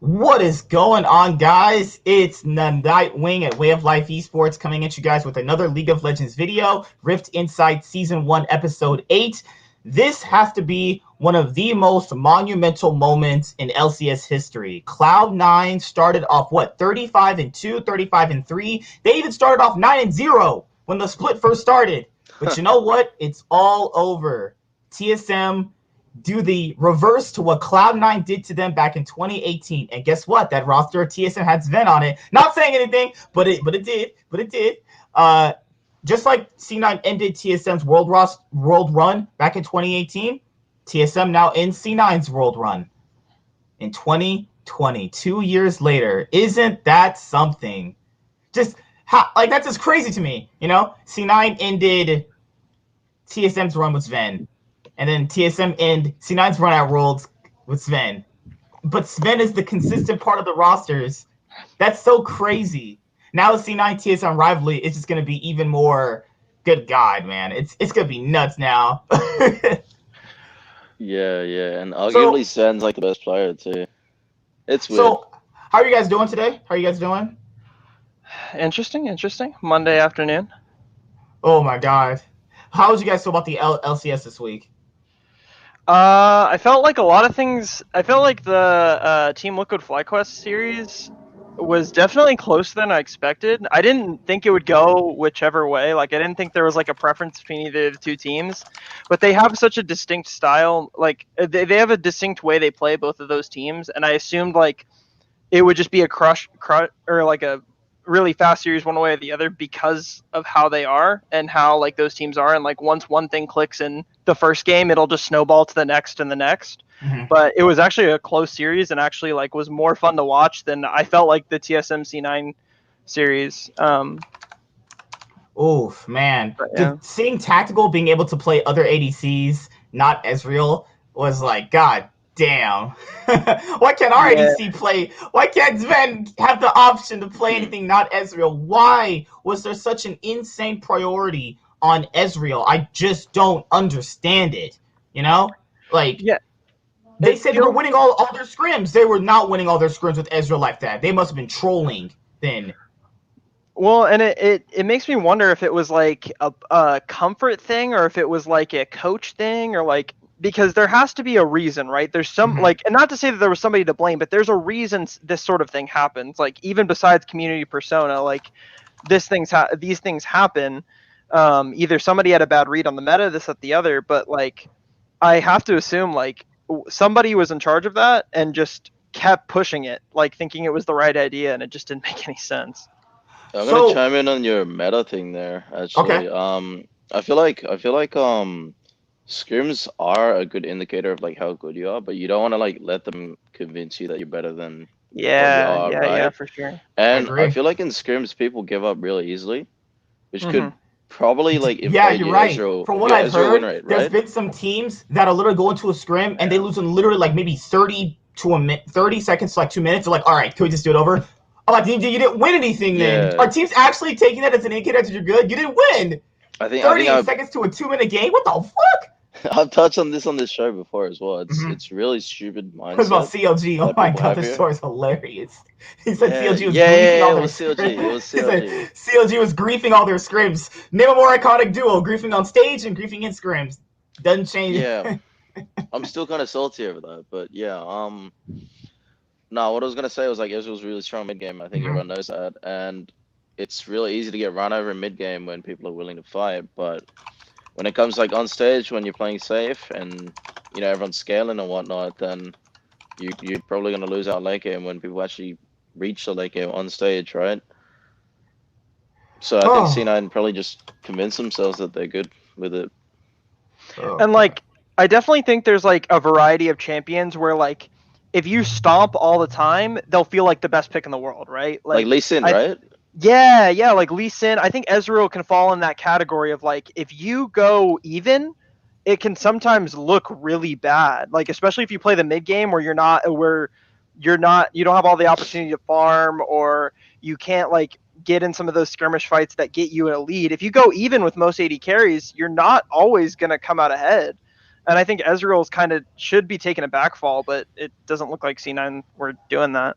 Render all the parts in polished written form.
What is going on, guys? It's the Nightwing at Way of Life Esports coming at you guys with another League of Legends video, Rift Inside Season 1, Episode 8. This has to be one of the most monumental moments in LCS history. Cloud9 started off, 35-2, 35-3. They even started off 9-0 when the split first started. But you know what? It's all over. TSM do the reverse to what Cloud9 did to them back in 2018. And guess what? That roster of TSM had Sven on it. Not saying anything, but it did. Just like C9 ended TSM's world run back in 2018, TSM now ends C9's world run in 2020, 2 years later. Isn't that something? That's just crazy to me. C9 ended TSM's run with Sven. And then TSM end C9's run at Worlds with Sven. But Sven is the consistent part of the rosters. That's so crazy. Now the C9 TSM rivalry is just going to be even more. Good God, man. It's going to be nuts now. Yeah, and arguably Sven's like the best player too. It's weird. So, how are you guys doing today? How are you guys doing? Interesting. Monday afternoon. Oh my God. How did you guys feel about the LCS this week? I felt like a lot of things. I felt like the Team Liquid FlyQuest series was definitely closer than I expected. I didn't think it would go whichever way. Like, I didn't think there was like a preference between either of the two teams, but they have such a distinct style. Like, they have a distinct way they play, both of those teams, and I assumed like it would just be a crush or like a really fast series one way or the other because of how they are and how like those teams are. And like once one thing clicks in the first game, it'll just snowball to the next and the next. Mm-hmm. But it was actually a close series and actually like was more fun to watch than I felt like the TSM C9 series. Oof, man. Yeah. Seeing Tactical being able to play other ADCs, not Ezreal, was like, God damn. Why can't our ADC play? Why can't Sven have the option to play anything not Ezreal? Why was there such an insane priority on Ezreal? I just don't understand it. Like, yeah. They said they were winning all their scrims. They were not winning all their scrims with Ezreal like that. They must have been trolling then. Well, and it makes me wonder if it was like a comfort thing or if it was like a coach thing or like, because there has to be a reason, right? There's some like, and not to say that there was somebody to blame, but there's a reason this sort of thing happens. Like even besides community persona, like these things happen. Either somebody had a bad read on the meta, this, that, the other, but like I have to assume like somebody was in charge of that and just kept pushing it, like thinking it was the right idea, and it just didn't make any sense. I'm gonna chime in on your meta thing there, actually. Okay. I feel like scrims are a good indicator of like how good you are, but you don't want to like let them convince you that you're better than what you are, right? Yeah, for sure. And I feel like in scrims people give up really easily, which could probably like inflate you're right. Ezreal, from what I've heard, rate, right? There's been some teams that'll literally go into a scrim and they lose in literally like maybe 30 seconds to like 2 minutes. They're like, all right, can we just do it over? I'm like, you didn't win anything then. Are teams actually taking that as an indicator that you're good? You didn't win. I think 30 seconds to a 2-minute game? What the fuck? I've touched on this show before as well. It's really stupid mindset. What about CLG? Oh my god, this story's hilarious. He said CLG was griefing all their scrims. He said CLG was griefing all their scrims. Name a more iconic duo, griefing on stage and griefing in scrims. Doesn't change. Yeah. I'm still kind of salty over that, but yeah. No, what I was gonna say was like Ezreal was really strong mid game. I think everyone knows that, and it's really easy to get run over in mid game when people are willing to fight. But when it comes like on stage, when you're playing safe and everyone's scaling and whatnot, then you're probably gonna lose out late game when people actually reach the late game on stage, right? So I think C9 probably just convinced themselves that they're good with it. And like, I definitely think there's like a variety of champions where like, if you stomp all the time, they'll feel like the best pick in the world, right? Like Lee Sin, right? Yeah, like Lee Sin. I think Ezreal can fall in that category of like, if you go even, it can sometimes look really bad. Like especially if you play the mid game where you don't have all the opportunity to farm, or you can't like get in some of those skirmish fights that get you a lead. If you go even with most AD carries, you're not always gonna come out ahead. And I think Ezreal's kind of should be taking a backfall, but it doesn't look like C9 were doing that.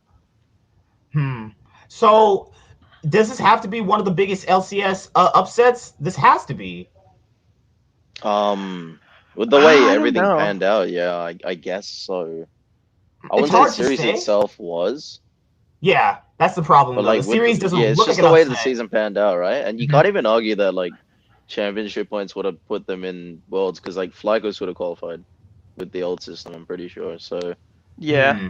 So, does this have to be one of the biggest LCS upsets? This has to be. With the way I don't everything know. panned out, yeah, I guess so. I It's wouldn't say the hard to series say. itself was, Yeah, that's the problem but though. like The series doesn't it's look like just an the way the upset. season panned out, right? And you can't even argue that like championship points would have put them in worlds because like Flycos would have qualified with the old system, I'm pretty sure. So Yeah.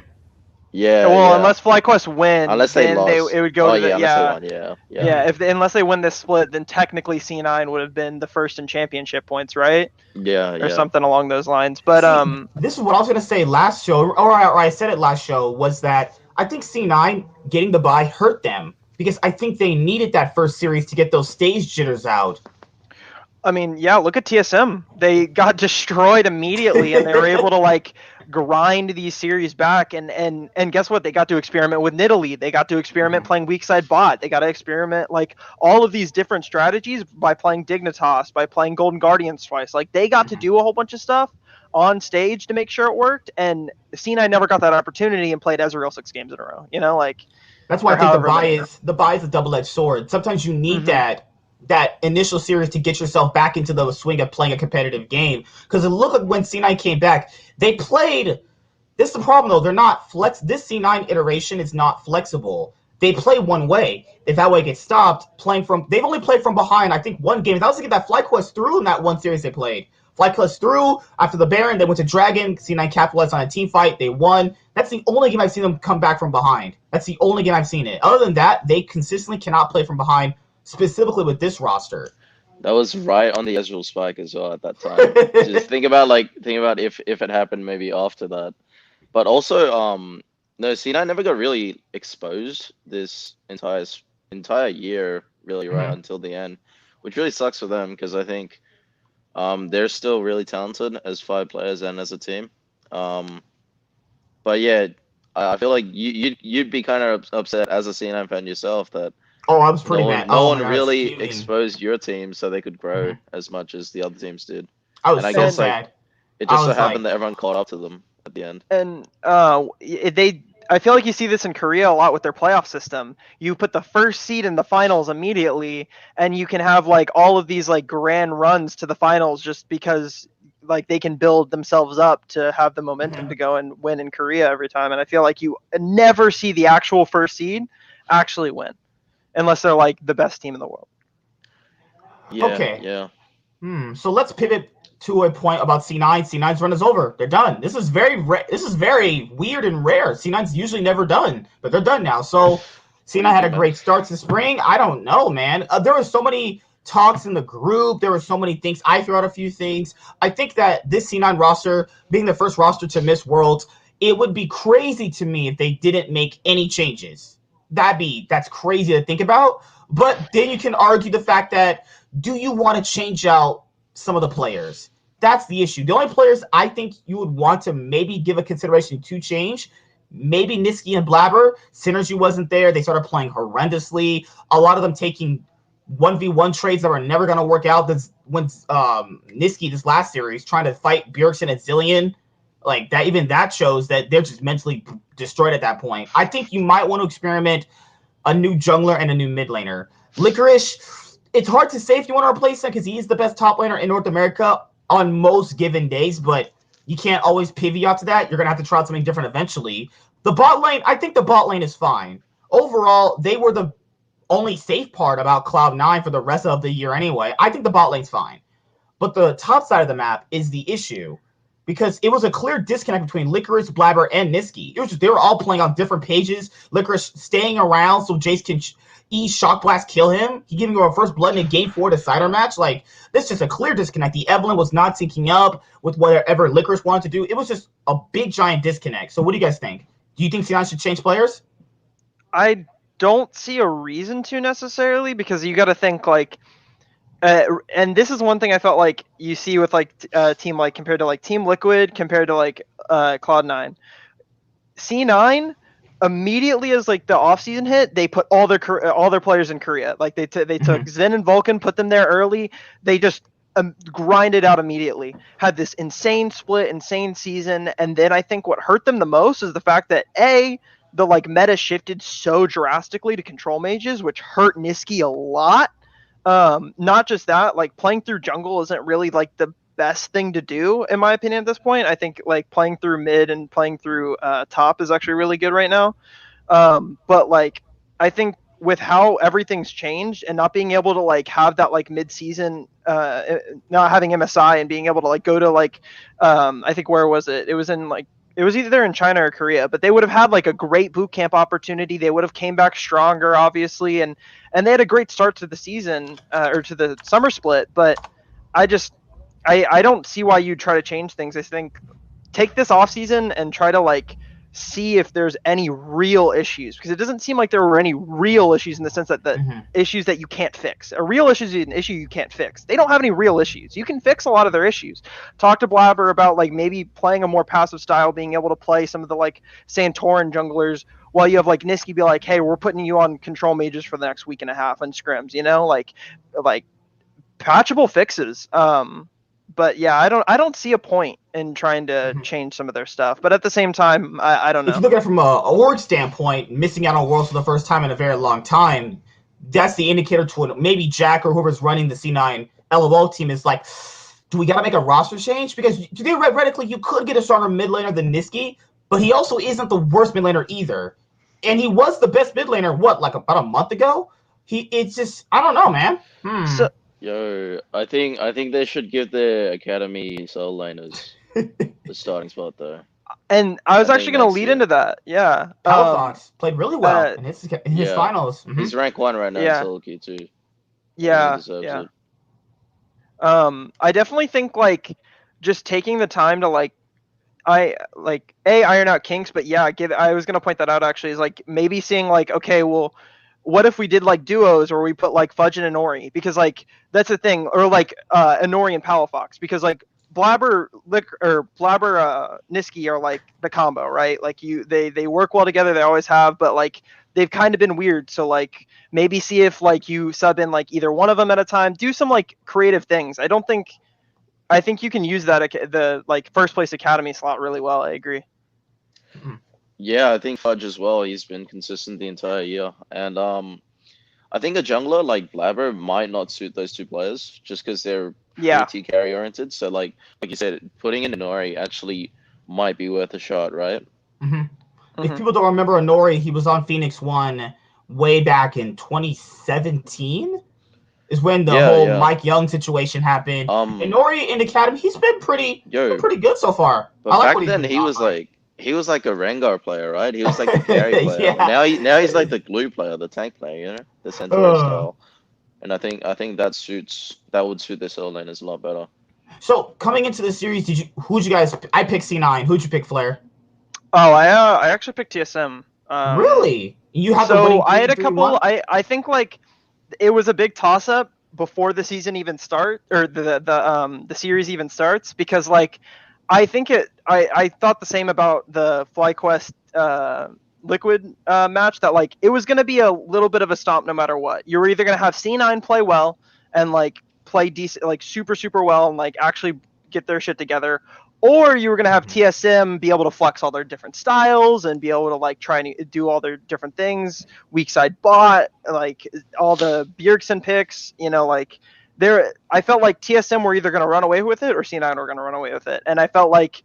yeah, Well, yeah. unless FlyQuest win, Unless they then lost. it would go Oh to the yeah, unless they won, yeah, yeah. Yeah, unless they win this split, then technically C9 would have been the first in championship points, right? Yeah, Or yeah. something along those lines. But See, this is what I was gonna say last show, or I said it last show, was that I think C9 getting the bye hurt them because I think they needed that first series to get those stage jitters out. I mean, yeah, look at TSM. They got destroyed immediately, and they were able to like grind these series back. And guess what? They got to experiment with Nidalee. They got to experiment playing weak side bot. They got to experiment like all of these different strategies by playing Dignitas, by playing Golden Guardians twice. Like they got to do a whole bunch of stuff on stage to make sure it worked. And C9 never got that opportunity and played Ezreal 6 games in a row. You know, like That's why I or think however many. the bye is a double edged sword. Sometimes you need that initial series to get yourself back into the swing of playing a competitive game. Because it looked like when C9 came back, they played. This is the problem though. They're not flex. This C9 iteration is not flexible. They play one way. If that way gets stopped, playing from they've only played from behind. I think one game. That was to get that FlyQuest through in that one series they played. FlyQuest through after the Baron. They went to Dragon. C9 capitalized on a team fight. They won. That's the only game I've seen them come back from behind. That's the only game I've seen it. Other than that, they consistently cannot play from behind, specifically with this roster. That was right on the Ezreal spike as well at that time. Just think about if it happened maybe after that. But also, no, C9 never got really exposed this entire year, really, right until the end, which really sucks for them because I think they're still really talented as 5 players and as a team. But yeah, I feel like you'd be kind of upset as a C9 fan yourself that Oh, I was pretty mad. no Oh one my god, really fuming. exposed your team so they could grow as much as the other teams did. I was And I so guess like sad. it just I so was happened like, that everyone caught up to them at the end. And I feel like you see this in Korea a lot with their playoff system. You put the first seed in the finals immediately, and you can have like all of these like grand runs to the finals just because like they can build themselves up to have the momentum to go and win in Korea every time. And I feel like you never see the actual first seed actually win unless they're like the best team in the world. Yeah, okay. yeah. So let's pivot to a point about C9. C9's run is over. They're done. This is very weird and rare. C9's usually never done, but they're done now. So C9 had a great start to spring. I don't know, man. There were so many talks in the group. There were so many things. I threw out a few things. I think that this C9 roster, being the first roster to miss Worlds, it would be crazy to me if they didn't make any changes. That's crazy to think about. But then you can argue the fact that do you want to change out some of the players? That's the issue. The only players I think you would want to maybe give a consideration to change, maybe Niski and Blabber. Synergy wasn't there. They started playing horrendously. A lot of them taking 1v1 trades that were never going to work out. When Niski, this last series, trying to fight Bjergsen and Zillion, like that, even that shows that they're just mentally destroyed at that point. I think you might want to experiment a new jungler and a new mid laner. Licorice, it's hard to say if you want to replace him because he is the best top laner in North America on most given days, but you can't always pivot off to that. You're going to have to try out something different eventually. The bot lane, I think the bot lane is fine. Overall, they were the only safe part about Cloud9 for the rest of the year anyway. I think the bot lane's fine. But the top side of the map is the issue because it was a clear disconnect between Licorice, Blabber, and Niski. It was just they were all playing on different pages. Licorice staying around so Jace can Shock Blast kill him. He giving you a first blood in a game 4 decider match. Like, this is just a clear disconnect. The Evelyn was not syncing up with whatever Licorice wanted to do. It was just a big, giant disconnect. So what do you guys think? Do you think C9 should change players? I don't see a reason to necessarily because you got to think like and this is one thing I felt like you see with like team like compared to like Team Liquid compared to like Cloud9. C9 immediately as like the offseason hit, they put all their players in Korea. Like they took Zen and Vulcan, put them there early. They just grinded out immediately, had this insane split, insane season, and then I think what hurt them the most is the fact that the like meta shifted so drastically to control mages, which hurt Niski a lot. Not just that, like playing through jungle isn't really like the best thing to do in my opinion at this point. I think like playing through mid and playing through top is actually really good right now. But like I think with how everything's changed and not being able to like have that like mid-season not having MSI and being able to like go to like I think where was it? It was in like it was either in China or Korea, but they would have had like a great boot camp opportunity. They would have came back stronger, obviously, and they had a great start to the season or to the summer split. But I just I don't see why you'd try to change things. I think take this off season and try to like see if there's any real issues, because it doesn't seem like there were any real issues in the sense that the issues that you can't fix. A real issue is an issue you can't fix. They don't have any real issues. You can fix a lot of their issues. Talk to Blabber about like maybe playing a more passive style, being able to play some of the like Santorin junglers while you have like Niski be like, hey, we're putting you on control mages for the next week and a half on scrims, you know, like patchable fixes. But yeah, I don't see a point in trying to change some of their stuff. But at the same time, I don't know. If you look at it from a org standpoint, missing out on Worlds for the first time in a very long time, that's the indicator to maybe Jack or whoever's running the C9 LOL team is like, do we got to make a roster change? Because theoretically, you could get a stronger mid laner than Niski, but he also isn't the worst mid laner either. And he was the best mid laner, like about a month ago? It's just, I don't know, man. So, Yo, I think they should give the academy solo laners the starting spot though. And I was actually going to lead into that. Yeah. Fox played really well in his finals. He's rank 1 right now in solo queue too. Yeah. It. I definitely think like just taking the time to like iron out kinks, but yeah, I was going to point that out actually, is like maybe seeing like, okay, well, what if we did like duos where we put like Fudge and Inori, because like that's the thing, or like Inori and Palafox, because like Blabber Niski are like the combo, right? Like they work well together, they always have, but like they've kind of been weird. So like maybe see if like you sub in like either one of them at a time, do some like creative things. I think you can use that the like first place academy slot really well. I agree. Yeah, I think Fudge as well. He's been consistent the entire year, and I think a jungler like Blabber might not suit those two players just because they're pretty carry oriented. So like you said, putting in Inori actually might be worth a shot, right? If people don't remember Inori, he was on Phoenix 1 way back in 2017. Is when the whole Mike Young situation happened. Inori in the academy, he's been pretty good so far. But back then he was like a Rengar player, right? He was like the carry player. Now he's like the glue player, the tank player, you know, the Centaur style. And I think that would suit their solo laners a lot better. So coming into the series, who'd you guys? I picked C9. Who'd you pick, Flair? Oh, I actually picked TSM. Really? You have I had a couple. I think like it was a big toss up before the season even start, or the series even starts, because like I think I thought the same about the FlyQuest Liquid match, that like it was going to be a little bit of a stomp no matter what. You were either going to have C9 play well and like play decent, like super well, and like actually get their shit together, or you were going to have TSM be able to flex all their different styles and be able to like try and do all their different things, weak side bot, like all the Bjergsen picks, you know, like I felt like TSM were either going to run away with it or C9 were going to run away with it. And I felt like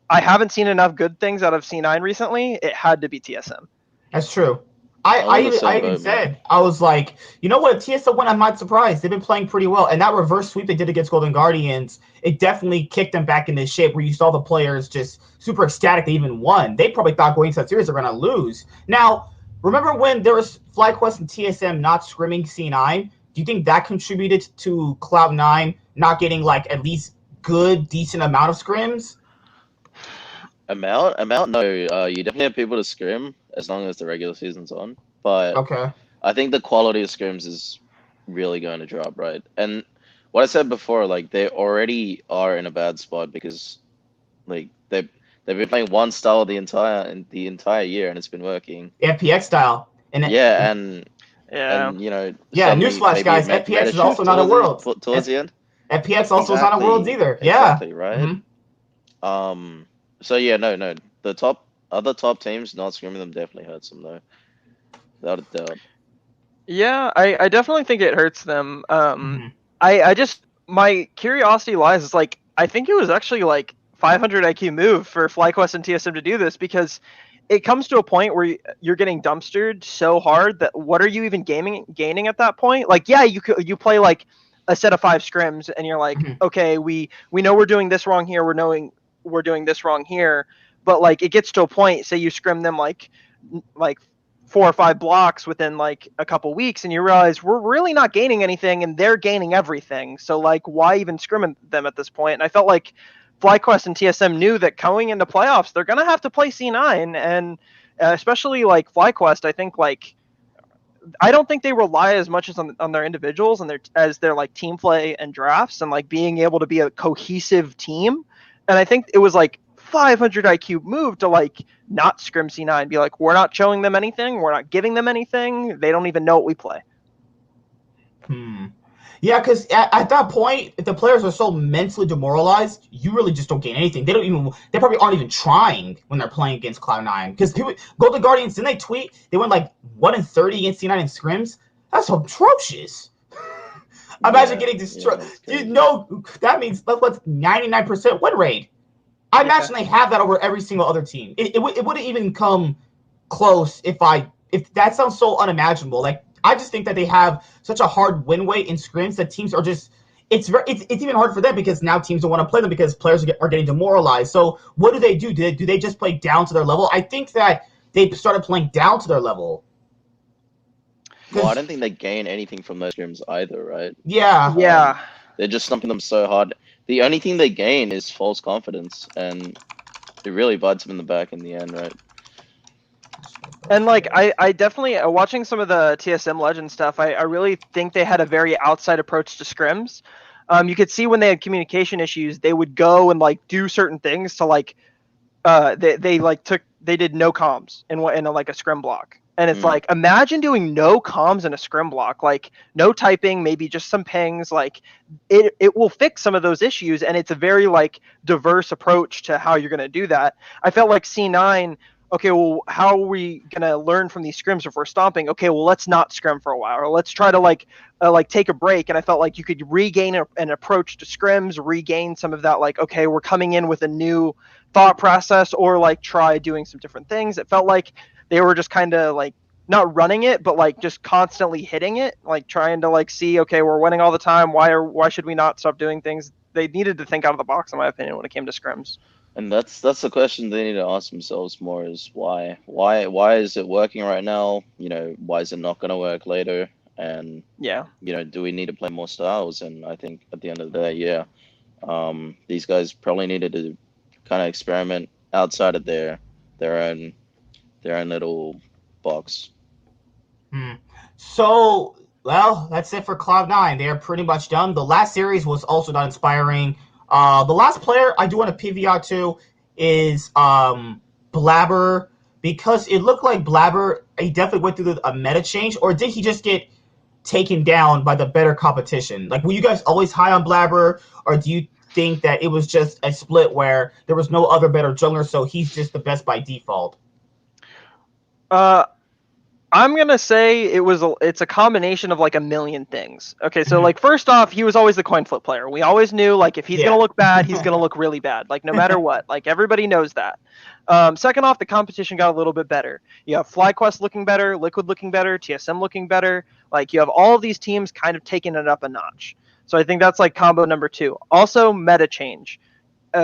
I haven't seen enough good things out of C9 recently. It had to be TSM. That's true. I even said, I was like, you know what, TSM won, I'm not surprised. They've been playing pretty well. And that reverse sweep they did against Golden Guardians, it definitely kicked them back into shape where you saw the players just super ecstatic they even won. They probably thought going into that series they're going to lose. Now, remember when there was FlyQuest and TSM not scrimming C9? Do you think that contributed to Cloud9 not getting like at least decent amount of scrims? Amount? No. You definitely have people to scrim as long as the regular season's on. But I think the quality of scrims is really going to drop, right? And what I said before, like they already are in a bad spot because like they've been playing one style the entire year and it's been working. FPX style. And you know. Yeah, newsflash, guys. FPX is also not a world. Towards the end. FPX also is not on Worlds either. Yeah. Exactly, right? So yeah, no. The other top teams not scrimming them definitely hurts them though. Without a doubt. Yeah, I definitely think it hurts them. Mhm. I just, my curiosity lies is like, I think it was actually like 500 IQ move for FlyQuest and TSM to do this, because it comes to a point where you're getting dumpstered so hard that what are you even gaining at that point? Like, yeah, you play like a set of 5 scrims and you're like, Mhm. okay, we know we're doing this wrong here, we're doing this wrong here, but like it gets to a point, say you scrim them like 4 or 5 blocks within like a couple weeks, and you realize we're really not gaining anything and they're gaining everything, so like why even scrim them at this point? And I felt like FlyQuest and TSM knew that going into playoffs they're gonna have to play C9, and especially like FlyQuest, I think like I don't think they rely as much as on their individuals and their like team play and drafts and like being able to be a cohesive team. And I think it was like 500 IQ move to like not scrim C9, be like, we're not showing them anything, we're not giving them anything, they don't even know what we play. Yeah, because at that point, if the players are so mentally demoralized, you really just don't gain anything. They probably aren't even trying when they're playing against Cloud9. Because Golden Guardians, didn't they tweet? They went like 1-30 against C9 in scrims? That's atrocious. Imagine getting destroyed. That means what's 99% win rate. I imagine they have that over every single other team. It wouldn't even come close if that sounds so unimaginable. Like, I just think that they have such a hard win weight in scrims that teams are just it's even hard for them because now teams don't want to play them because players are getting demoralized. So what do? Do they just play down to their level? I think that they started playing down to their level. Well, I don't think they gain anything from those scrims either, right? Yeah. They're just stumping them so hard. The only thing they gain is false confidence, and it really bites them in the back in the end, right? And like I definitely, watching some of the TSM Legend stuff, I really think they had a very outside approach to scrims. You could see when they had communication issues, they would go and like do certain things to like they did no comms in like a scrim block. And it's like, imagine doing no comms in a scrim block, like no typing, maybe just some pings. Like it will fix some of those issues, and it's a very like diverse approach to how you're going to do that. I felt like C9. Okay, well, how are we gonna learn from these scrims if we're stomping? Okay, well, let's not scrim for a while, or let's try to like take a break. And I felt like you could regain an approach to scrims, regain some of that, like, okay, we're coming in with a new thought process, or like try doing some different things. It felt like they were just kind of like not running it, but like just constantly hitting it, like trying to like see, okay, we're winning all the time. Why should we not stop doing things? They needed to think out of the box, in my opinion, when it came to scrims. And that's the question they need to ask themselves more, is why is it working right now? You know, why is it not going to work later? And yeah, you know, do we need to play more styles? And I think at the end of the day, yeah, these guys probably needed to kind of experiment outside of their own little box. So, well, that's it for Cloud9. They are pretty much done. The last series was also not inspiring. The last player I do want to PV out to is Blabber, because it looked like Blabber, he definitely went through a meta change, or did he just get taken down by the better competition? Like, were you guys always high on Blabber, or do you think that it was just a split where there was no other better jungler, so he's just the best by default? I'm gonna say it's a combination of like a million things. Okay, so like first off, he was always the coin flip player. We always knew like if he's gonna look bad, he's gonna look really bad. Like no matter what, like everybody knows that. Second off, the competition got a little bit better. You have FlyQuest looking better, Liquid looking better, TSM looking better. Like you have all of these teams kind of taking it up a notch. So I think that's like combo number 2. Also meta change.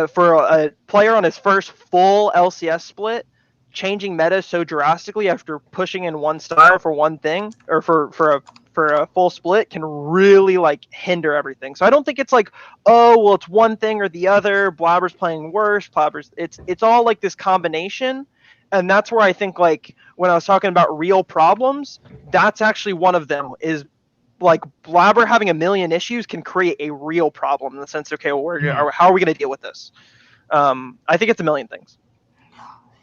For a player on his first full LCS split, changing meta so drastically after pushing in one style for one thing, or for a full split, can really like hinder everything. So I don't think it's like, oh well, it's one thing or the other. Blabber's playing worse. It's all like this combination, and that's where I think like when I was talking about real problems, that's actually one of them. Is like Blabber having a million issues can create a real problem in the sense, okay, well, how are we going to deal with this? I think it's a million things.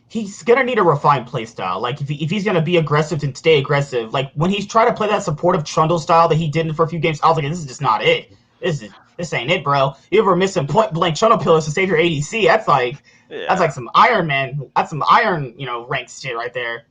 He's gonna need a refined play style. Like if he's gonna be aggressive and stay aggressive. Like when he's trying to play that supportive Trundle style that he did for a few games, I was like, this is just not it. This ain't it, bro. You ever missing point blank channel pillars to save your ADC? That's like some Iron Man. That's some Iron, ranked shit right there.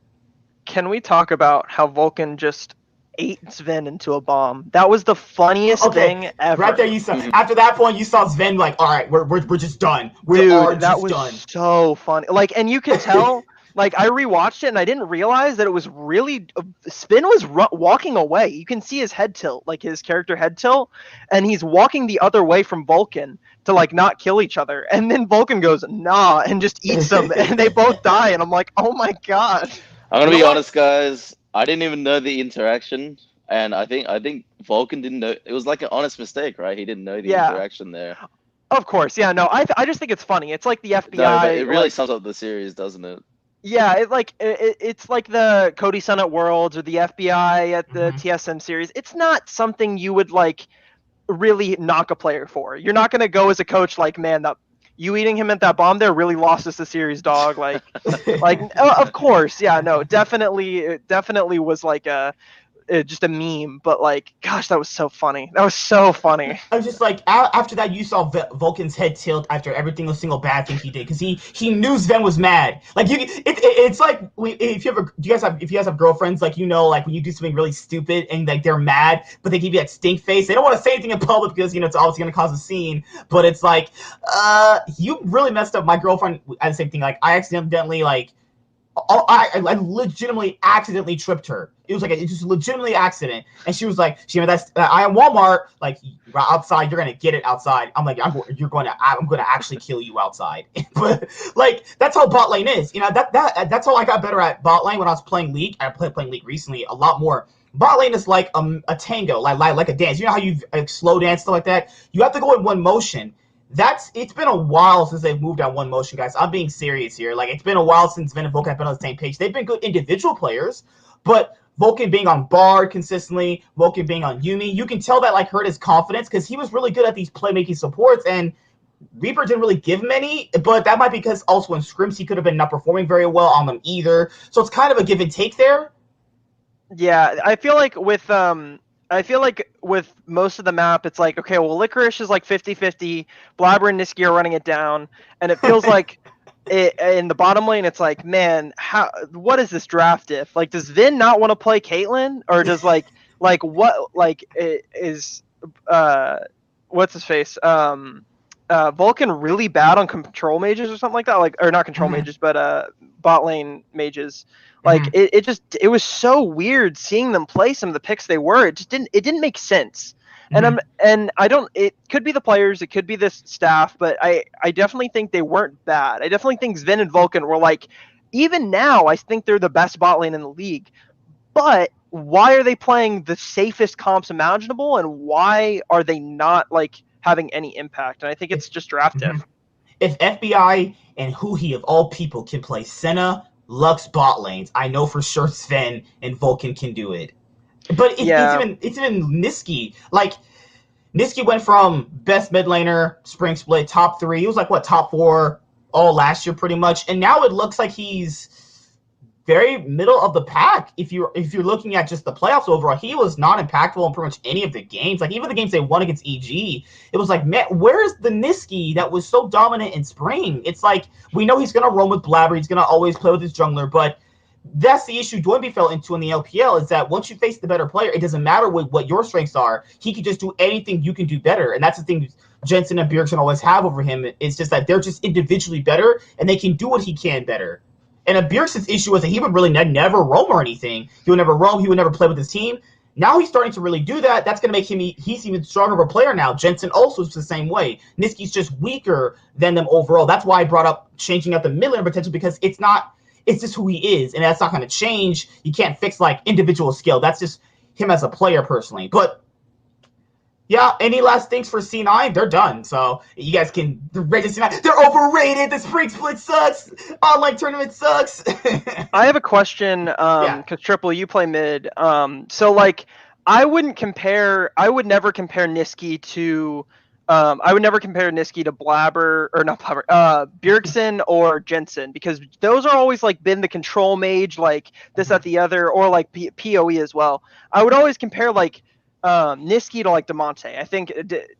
Can we talk about how Vulcan just ate Sven into a bomb? That was the funniest thing ever. Right there, you saw. After that point, you saw Sven like, all right, we're just done. Dude, that was so funny. Like, and you could tell. Like, I rewatched it and I didn't realize that it was really Spin was walking away. You can see his head tilt, like his character head tilt, and he's walking the other way from Vulcan to like not kill each other. And then Vulcan goes nah and just eats them, and they both die. And I'm like, oh my god. I'm gonna be honest, guys. I didn't even know the interaction, and I think Vulcan didn't know. It was like an honest mistake, right? He didn't know the interaction there. Of course, yeah. No, I just think it's funny. It's like the FBI. No, but it really sums up the series, doesn't it? Yeah, it's like the Cody Sun at Worlds or the FBI at the TSM series. It's not something you would like really knock a player for. You're not gonna go as a coach like, man, you eating him at that bomb there really lost us the series, dog. Like, of course, yeah, no, it definitely was like just a meme, but like, gosh, that was so funny. That was so funny. I was just like, after that, you saw Vulcan's head tilt after every single bad thing he did, because he knew Sven was mad. Like it's like if you guys have girlfriends, like like when you do something really stupid and like they're mad, but they give you that stink face. They don't want to say anything in public because it's obviously gonna cause a scene. But it's like, you really messed up. My girlfriend had the same thing. Like I accidentally I legitimately accidentally tripped her. It was like it's just legitimately accident, and she was like, that's I am Walmart. Like outside, you're gonna get it outside. I'm like, I'm gonna actually kill you outside. But like that's how bot lane is. That's how I got better at bot lane when I was playing League. I played playing League recently a lot more. Bot lane is like a tango, like a dance. You know how you slow dance stuff like that. You have to go in one motion. It's been a while since they've moved on one motion, guys. I'm being serious here. Like, it's been a while since Sven and Vulcan have been on the same page. They've been good individual players, but Vulcan being on Bard consistently, Vulcan being on Yumi, you can tell that, like, hurt his confidence because he was really good at these playmaking supports, and Reaper didn't really give him any, but that might be because also in scrims he could have been not performing very well on them either. So it's kind of a give and take there. Yeah, I feel like with most of the map, it's like, okay, well, Licorice is like 50-50, Blabber and Niski are running it down, and it feels like in the bottom lane, it's like, man, what is this draft diff? Like, does Vin not want to play Caitlyn? Or does what's his face? Vulcan really bad on control mages or something like that? Like, or not control mages, but bot lane mages. Like it was so weird seeing them play some of the picks they were. It didn't make sense. And it could be the players, it could be the staff, but I definitely think they weren't bad. I definitely think Sven and Vulcan were like, even now I think they're the best bot lane in the league. But why are they playing the safest comps imaginable, and why are they not like having any impact? And I think it's just draft diff. If FBI and Huhi of all people can play Senna, Lux bot lanes, I know for sure Sven and Vulcan can do it. But it's even Niski. Like, Niski went from best mid laner, spring split, top 3. He was like, top 4 all last year pretty much. And now it looks like he's very middle of the pack. If you're looking at just the playoffs overall, he was not impactful in pretty much any of the games. Like, even the games they won against EG, it was like, man, where's the Niski that was so dominant in spring? It's like, we know he's going to roam with Blabber, he's going to always play with his jungler, but that's the issue Doinby fell into in the LPL, is that once you face the better player, it doesn't matter what your strengths are. He can just do anything you can do better. And that's the thing Jensen and Bjergsen always have over him. It's just that they're just individually better, and they can do what he can better. And Bjergsen's issue was that he would really never roam or anything. He would never roam. He would never play with his team. Now he's starting to really do that. That's going to make him, he's even stronger of a player now. Jensen also is the same way. Niski's just weaker than them overall. That's why I brought up changing out the mid laner potential, because it's just who he is, and that's not going to change. You can't fix like individual skill. That's just him as a player personally. But yeah, any last things for C9? They're done. So you guys can rate C9. They're overrated. The spring split sucks. Online tournament sucks. I have a question, because Triple, you play mid. So like, I would never compare Niski to Blabber, or not Blabber, Bjergsen or Jensen, because those are always like been the control mage, like this, that, the other, or like PoE as well. I would always compare like Niski to like Demonte. I think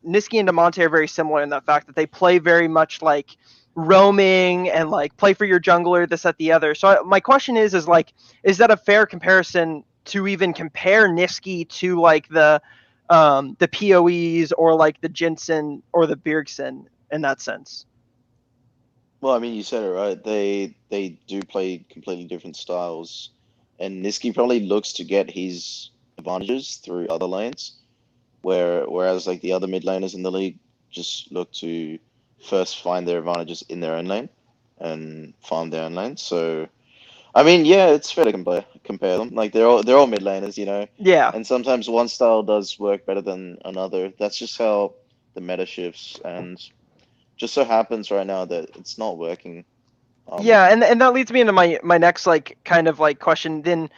Niski and Demonte are very similar in that fact that they play very much like roaming and like play for your jungler, this, that, the other. So my question is like, is that a fair comparison to even compare Niski to like the PoEs or like the Jensen or the Bjergsen in that sense? Well, I mean, you said it right. They do play completely different styles, and Niski probably looks to get his advantages through other lanes, whereas like the other mid laners in the league just look to first find their advantages in their own lane and farm their own lane. So, I mean, yeah, it's fair to compare them. Like they're all mid laners, you know, Yeah. and sometimes one style does work better than another. That's just how the meta shifts, and just so happens right now that it's not working. Yeah, and that leads me into my next like kind of like question. Then,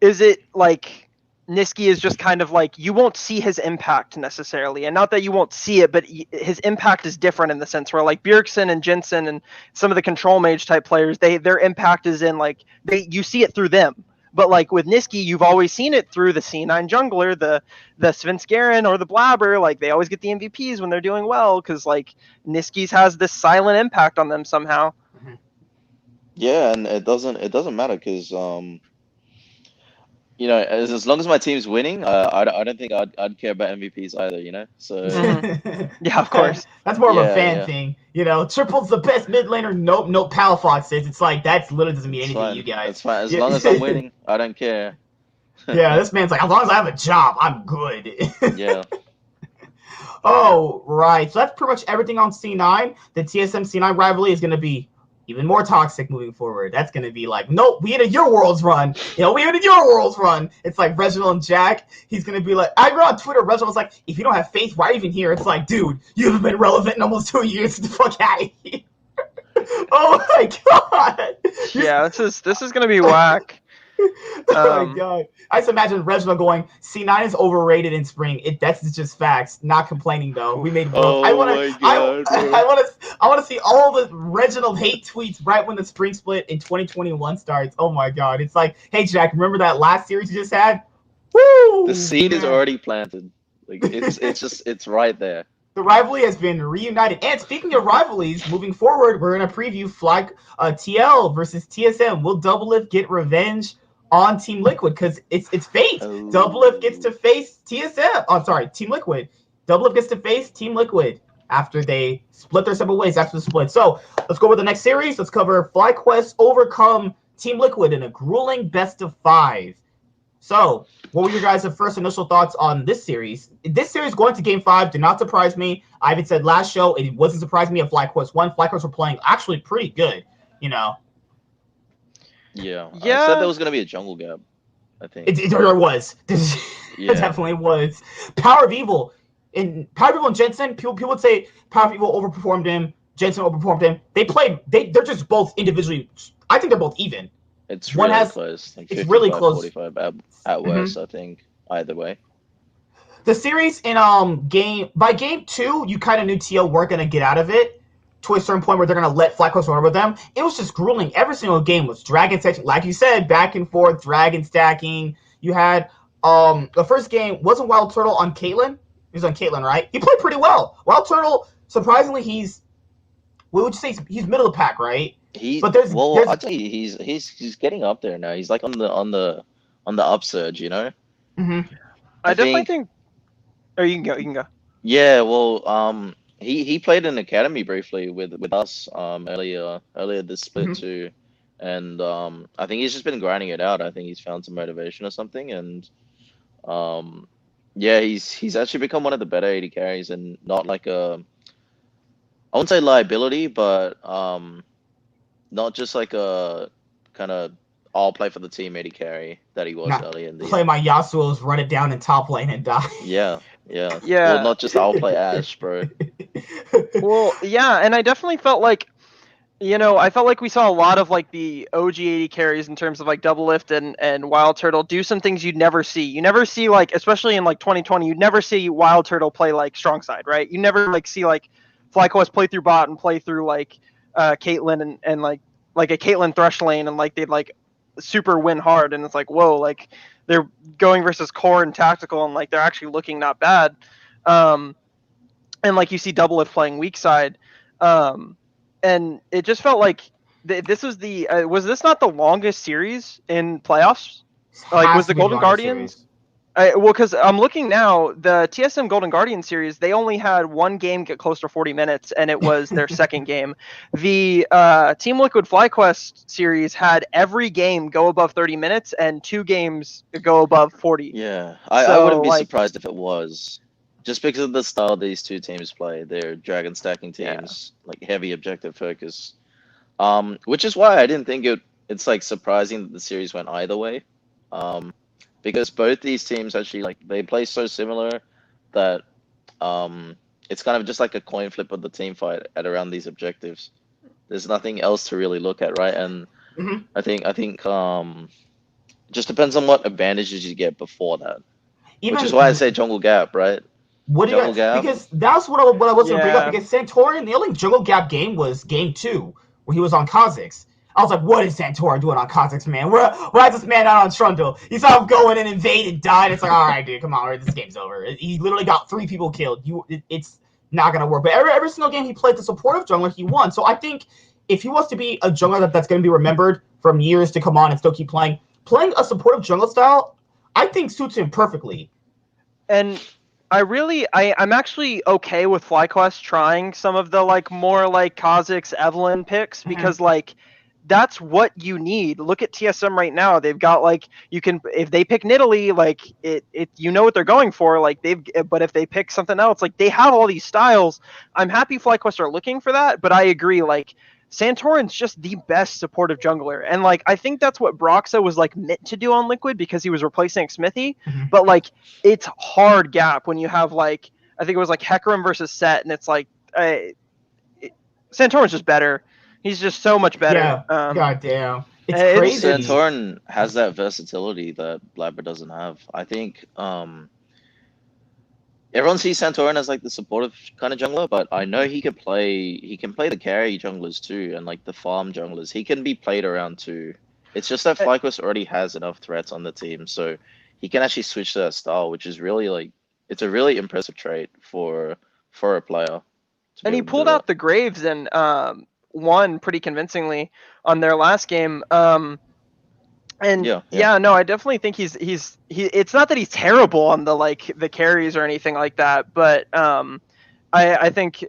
is it like Niski is just kind of like you won't see his impact necessarily, and not that you won't see it, but his impact is different in the sense where like Bjergsen and Jensen and some of the control mage type players, their impact is in like you see it through them. But like with Niski, you've always seen it through the C9 jungler, the Svenskeren or the Blabber. Like they always get the MVPs when they're doing well because like Niski's has this silent impact on them somehow. Yeah, and it doesn't matter because you know, as long as my team's winning, I don't think I'd care about MVPs either, you know. So Yeah, of course. That's more of a fan yeah, thing. You know, Triple's the best mid laner. Nope, nope. Palafox says it's like that literally doesn't mean it's anything to you fine. guys. It's fine as Yeah. long as I'm winning. I don't care. Yeah, this man's like, as long as I have a job, I'm good. Yeah. Oh, right. So that's pretty much everything on C9. The TSM C9 rivalry is going to be even more toxic moving forward. That's going to be like, nope, we ended your world's run. You know, we ended your world's run. It's like Reginald and Jack. He's going to be like, I read on Twitter, Reginald was like, if you don't have faith, why are you even here? It's like, dude, you haven't been relevant in almost 2 years. Get the fuck out of here. Oh my god. Yeah, this is gonna be whack. Oh my god! I just imagine Reginald going, "C9 is overrated in spring." That's just facts. Not complaining though. We made worlds. Oh my god, bro. I want to see all the Reginald hate tweets right when the spring split in 2021 starts. Oh my god! It's like, hey Jack, remember that last series you just had? Woo! The seed is man. already planted. Like it's right there. The rivalry has been reunited. And speaking of rivalries, moving forward, we're going to preview Fly TL versus TSM. Will Doublelift get revenge on Team Liquid? Because it's fate. Oh. Doublelift gets to face TSM. Oh, sorry, Team Liquid. Doublelift gets to face Team Liquid after they split their separate ways after the split. So let's go over the next series. Let's cover FlyQuest overcome Team Liquid in a grueling best-of-5. So, what were your guys' first initial thoughts on this series? This series going to Game 5 did not surprise me. I even said last show it wasn't surprising me at FlyQuest 1. FlyQuest were playing actually pretty good, you know. Yeah. Yeah. I said there was gonna be a jungle gap, I think. It was. Yeah. It definitely was. Power of Evil and Jensen, people would say Power of Evil overperformed him, Jensen overperformed him. They're just both individually, I think they're both even. It's One really has- close. Like it's 55, really close. 45 at worst, I think. Either way. The series in game 2, you kind of knew TL weren't gonna get out of it to a certain point where they're gonna let FlyQuest run over them. It was just grueling. Every single game was dragon section, like you said, back and forth, dragon stacking. You had the first game wasn't Wild Turtle on Caitlyn. He was on Caitlyn, right? He played pretty well. Wild Turtle, surprisingly, what would you say? He's middle of the pack, right? I'd tell you, he's getting up there now. He's like on the upsurge, you know. Mm-hmm. I definitely think. Or you can go. You can go. Yeah, well, he played in academy briefly with us earlier this split too, and I think he's just been grinding it out. I think he's found some motivation or something, and yeah, he's actually become one of the better AD carries and not like a, I wouldn't say liability, but not just like a kind of all play for the team AD carry that he was early in the play my Yasuo's, run it down in top lane and die. Yeah. Yeah. Well, not just I'll play Ash, bro. Well, yeah, and I definitely felt like, I felt like we saw a lot of like the OG 80 carries in terms of like Doublelift and Wild Turtle do some things you'd never see. You never see like, especially in like 2020, you'd never see Wild Turtle play like strong side, right? You never like see like FlyQuest play through bot and play through like Caitlyn and like a Caitlyn Thrush lane and like they'd like super win hard, and it's like, whoa, like they're going versus core and tactical, and like they're actually looking not bad. And like you see Doublelift playing weak side, and it just felt like this was was this not the longest series in playoffs? Like, was Has the to be the Golden longest Guardians? series. Well, because I'm looking now, the TSM Golden Guardian series, they only had one game get close to 40 minutes, and it was their second game. The Team Liquid FlyQuest series had every game go above 30 minutes, and 2 games go above 40. Yeah, I So, wouldn't be like, surprised if it was. Just because of the style these two teams play. They're dragon stacking yeah. teams, like heavy objective focus. Which is why I didn't think it's like surprising that the series went either way. Because both these teams actually like they play so similar that it's kind of just like a coin flip of the team fight at around these objectives. There's nothing else to really look at, right? And Mhm. I think just depends on what advantages you get before that. Which is why I say jungle gap, right? What do you Jungle guys? gap. Because that's what I was going to bring up. Yeah. Because Santorin, the only jungle gap game was game 2, where he was on Kha'Zix. I was like, what is Santorin doing on Kha'Zix, man? Why is this man out on Trundle? He saw him go in and invade and died. It's like, all right, dude, come on, this game's over. He literally got 3 people killed. It's not going to work. But every single game he played the supportive jungler, he won. So I think if he wants to be a jungler that's going to be remembered from years to come on and still keep playing a supportive jungle style, I think suits him perfectly. And I'm actually okay with FlyQuest trying some of the like more like Kha'Zix, Evelyn picks, because like that's what you need. Look at TSM right now. They've got like you can if they pick Nidalee, like it you know what they're going for. Like but if they pick something else, like they have all these styles. I'm happy FlyQuest are looking for that, but I agree, like Santorin's just the best supportive jungler. And like I think that's what Broxa was like meant to do on Liquid because he was replacing Smithy. But like it's hard gap when you have like I think it was like Hecarim versus Set, and it's like Santorin's just better. He's just so much better. Yeah, goddamn. It's it's- crazy. Santorin has that versatility that Blabber doesn't have. I think everyone sees Santorin as like the supportive kind of jungler, but I know he can play the carry junglers too, and like the farm junglers. He can be played around too. It's just that FlyQuest already has enough threats on the team, so he can actually switch to that style, which is really like it's a really impressive trait for a player. And he pulled out the Graves and won pretty convincingly on their last game. And no, I definitely think he it's not that he's terrible on the carries or anything like that, but I think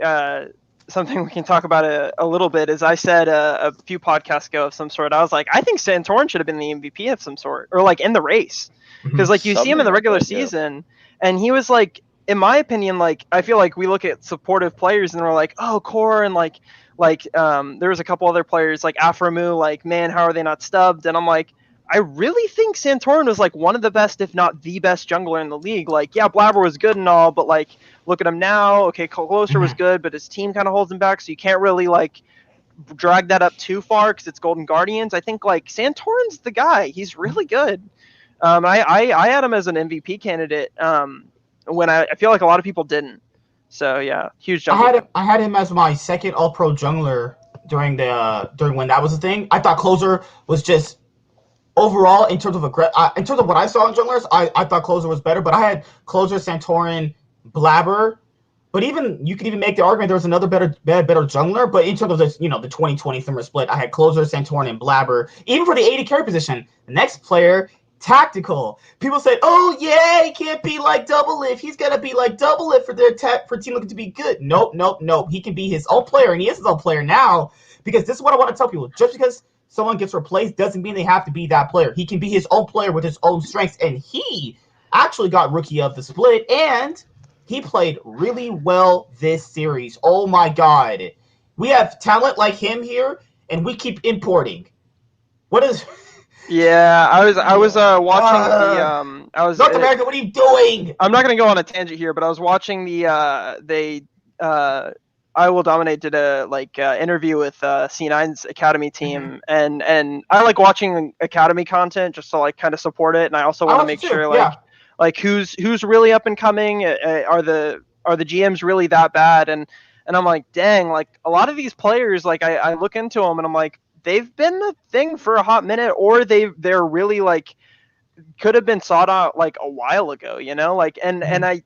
something we can talk about a little bit is I said a few podcasts ago of some sort. I was like, I think Santorin should have been the MVP of some sort, or like in the race, because like you see him in the regular season, and he was like, in my opinion, like I feel like we look at supportive players and we're like, oh, core, and like there was a couple other players like Afreeca, like man, how are they not stubbed? And I'm like, I really think Santorin was like one of the best, if not the best jungler in the league. Like, yeah, Blabber was good and all, but like, look at him now. Okay, Closer was good, but his team kind of holds him back, so you can't really like drag that up too far because it's Golden Guardians. I think like Santorin's the guy. He's really good. I had him as an MVP candidate when I feel like a lot of people didn't. So yeah, huge jungler. I had him as my second All Pro jungler during when that was a thing. I thought Closer was just overall in terms of what I saw in junglers, I thought Closer was better. But I had Closer, Santorin, Blabber. But even you could even make the argument there was another better jungler. But in terms of the 2020 Thumber split, I had Closer, Santorin, and Blabber. Even for the AD carry position, the next player, Tactical. People said, "Oh yeah, he can't be like Doublelift. He's gonna be like Doublelift for Team Liquid to be good." Nope. He can be his own player, and he is his own player now. Because this is what I want to tell people: just because someone gets replaced doesn't mean they have to be that player. He can be his own player with his own strengths, and he actually got Rookie of the Split, and he played really well this series. Oh my god, we have talent like him here, and we keep importing. What is? Yeah, I was watching North America. What are you doing? I'm not gonna go on a tangent here, but I was watching I Will Dominate did a interview with C9's Academy team, and I like watching Academy content just to like kind of support it, and I also want to make sure like who's really up and coming. Are the GMs really that bad? And I'm like, dang, like a lot of these players, like I look into them and I'm like, they've been the thing for a hot minute, or they're really like could have been sought out like a while ago, you know, like and I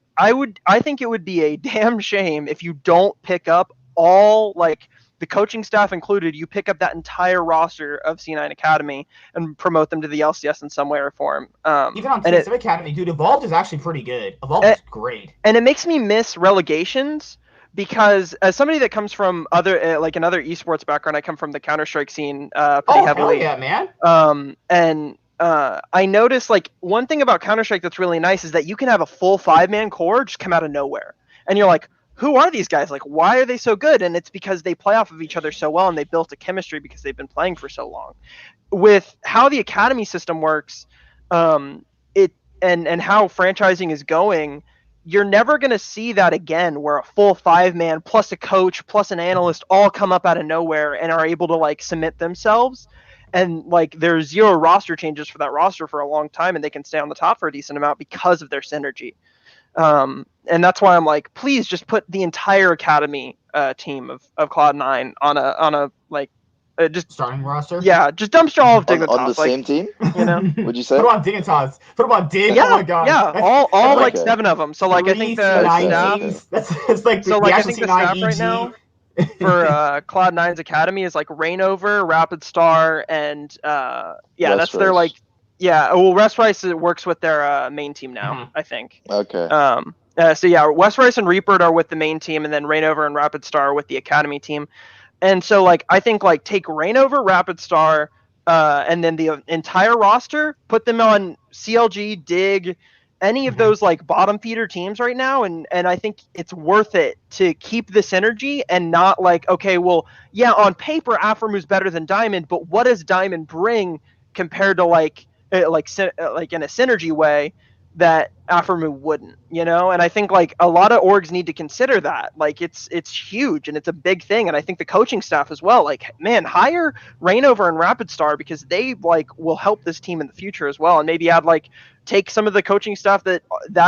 think it would be a damn shame if you don't pick up all like the coaching staff included, you pick up that entire roster of C9 Academy and promote them to the LCS in some way or form. Even on And TSM Academy, dude, Evolved is actually pretty good. Evolved is great. And it makes me miss relegations because as somebody that comes from other like another esports background, I come from the Counter-Strike scene pretty heavily. Hell yeah, man. And I noticed like one thing about Counter-Strike that's really nice is that you can have a full 5-man core just come out of nowhere. And you're like, who are these guys? Like, why are they so good? And it's because they play off of each other so well and they built a chemistry because they've been playing for so long. With how the academy system works, it and how franchising is going, you're never going to see that again where a full 5-man plus a coach plus an analyst all come up out of nowhere and are able to like submit themselves. And like there's 0 roster changes for that roster for a long time and they can stay on the top for a decent amount because of their synergy. And that's why I'm like, please just put the entire academy team of Cloud9 on a like just starting roster. Yeah, just dumpster all of Dignitas on the same team. You know, would you say? Put them on Dignitas. Put them on Dig. Yeah, oh my god. Yeah, all like okay. 7 of them. So like I think the staff. That's like so like I think the staff right now for Cloud9's academy is like Rainover, Rapid Star, and that's their like well West Rice works with their main team now, I think. Okay. So yeah, West Rice and Reaper are with the main team, and then Rainover and Rapid Star are with the academy team. And so like I think like take Rainover, Rapid Star, and then the entire roster, put them on CLG, Dig, any of those like bottom feeder teams right now, and I think it's worth it to keep this energy and not like, okay, well, yeah, on paper Afreeca's better than Diamond, but what does Diamond bring compared to like in a synergy way that Afreeca wouldn't, you know? And I think like a lot of orgs need to consider that. Like it's huge and it's a big thing. And I think the coaching staff as well, like, man, hire Rainover and Rapid Star because they like will help this team in the future as well. And maybe add like take some of the coaching staff that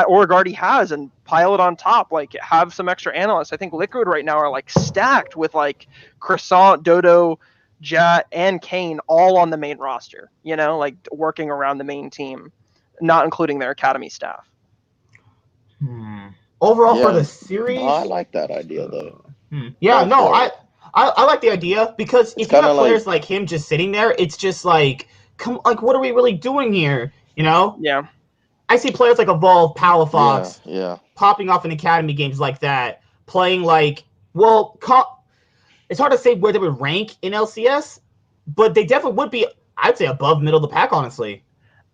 org already has and pile it on top, like have some extra analysts. I think Liquid right now are like stacked with like Croissant, Dodo, Jat, and Kane all on the main roster, you know, like working around the main team, not including their academy staff. Overall for the series, I like that idea though. Yeah, no, I like the idea because if you have players like him just sitting there, it's just like, what are we really doing here? You know? Yeah. I see players like Evolve, Palafox, yeah, popping off in academy games like that, playing like, well, it's hard to say where they would rank in LCS, but they definitely would be, I'd say, above middle of the pack, honestly.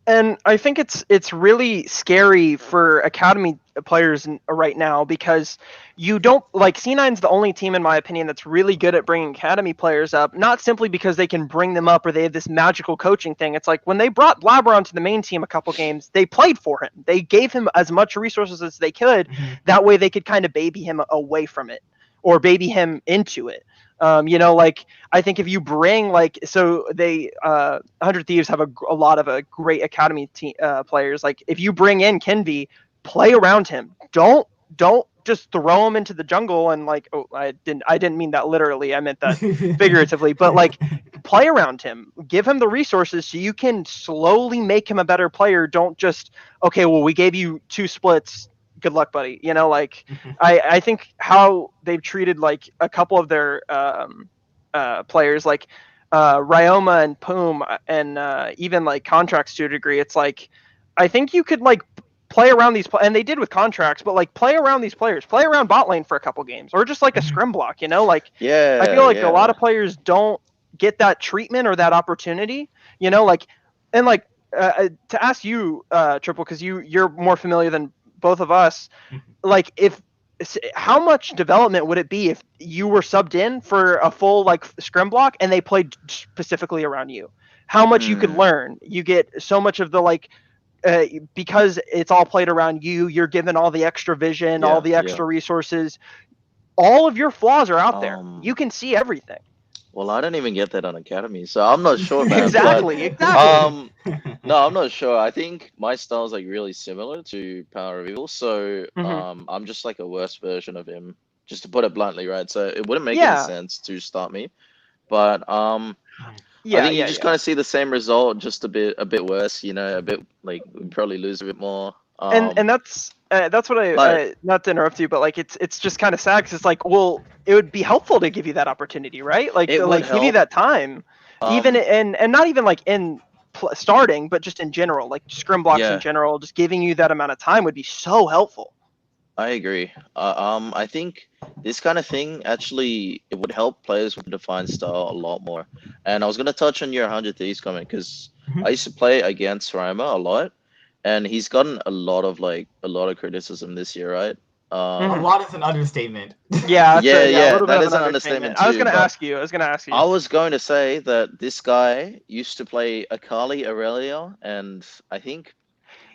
And I think it's really scary for academy players right now because you don't like C9's the only team in my opinion that's really good at bringing academy players up, not simply because they can bring them up or they have this magical coaching thing. It's like when they brought Blabber onto the main team a couple games, they played for him. They gave him as much resources as they could. That way they could kind of baby him away from it or baby him into it. You know, like I think if you bring like, so they 100 Thieves have a lot of great academy players. Like if you bring in Kenvi, play around him. Don't just throw him into the jungle and like, oh, I didn't mean that literally. I meant that figuratively. But like, play around him. Give him the resources so you can slowly make him a better player. Don't just, okay, well, we gave you 2 splits. Good luck, buddy. You know, like I think how they've treated like a couple of their players, like Ryoma and Poom, and even like contracts to a degree. It's like I think you could like play around these, and they did with contracts, but like play around these players, play around bot lane for a couple games, or just like a scrim block. You know, like I feel like a lot of players don't get that treatment or that opportunity. You know, like and like to ask you, Triple, because you're more familiar than both of us, like how much development would it be if you were subbed in for a full like scrim block and they played specifically around you? How much you could learn. You get so much of the like because it's all played around you, you're given all the extra vision, all the extra resources. All of your flaws are out there. You can see everything. Well, I don't even get that on Academy, so I'm not sure, man. Exactly. No, I'm not sure. I think my style is like really similar to Power of Evil, so I'm just like a worse version of him, just to put it bluntly, right? So it wouldn't make any sense to start me. But Yeah, I think you yeah, just yeah. kind of see the same result, just a bit worse. You know, a bit like we'd probably lose a bit more. And that's what But I not to interrupt you, but like it's just kind of sad because it's like, well, it would be helpful to give you that opportunity, right? Like it to would like give you help. that time, even Um, and not even like in starting, but just in general, like scrim blocks in yeah, general, just giving you that amount of time would be so helpful. I agree. I think this kind of thing actually it would help players with defined style a lot more. And I was gonna touch on your 100 Thieves comment because I used to play against Rima a lot, and he's gotten a lot of criticism this year, right? A Um, lot is an understatement. Yeah, that's a yeah, little bit that of is an an understatement. understatement I was too. gonna But ask you. I was gonna ask you. I was going to say that this guy used to play Akali Aurelia, and I think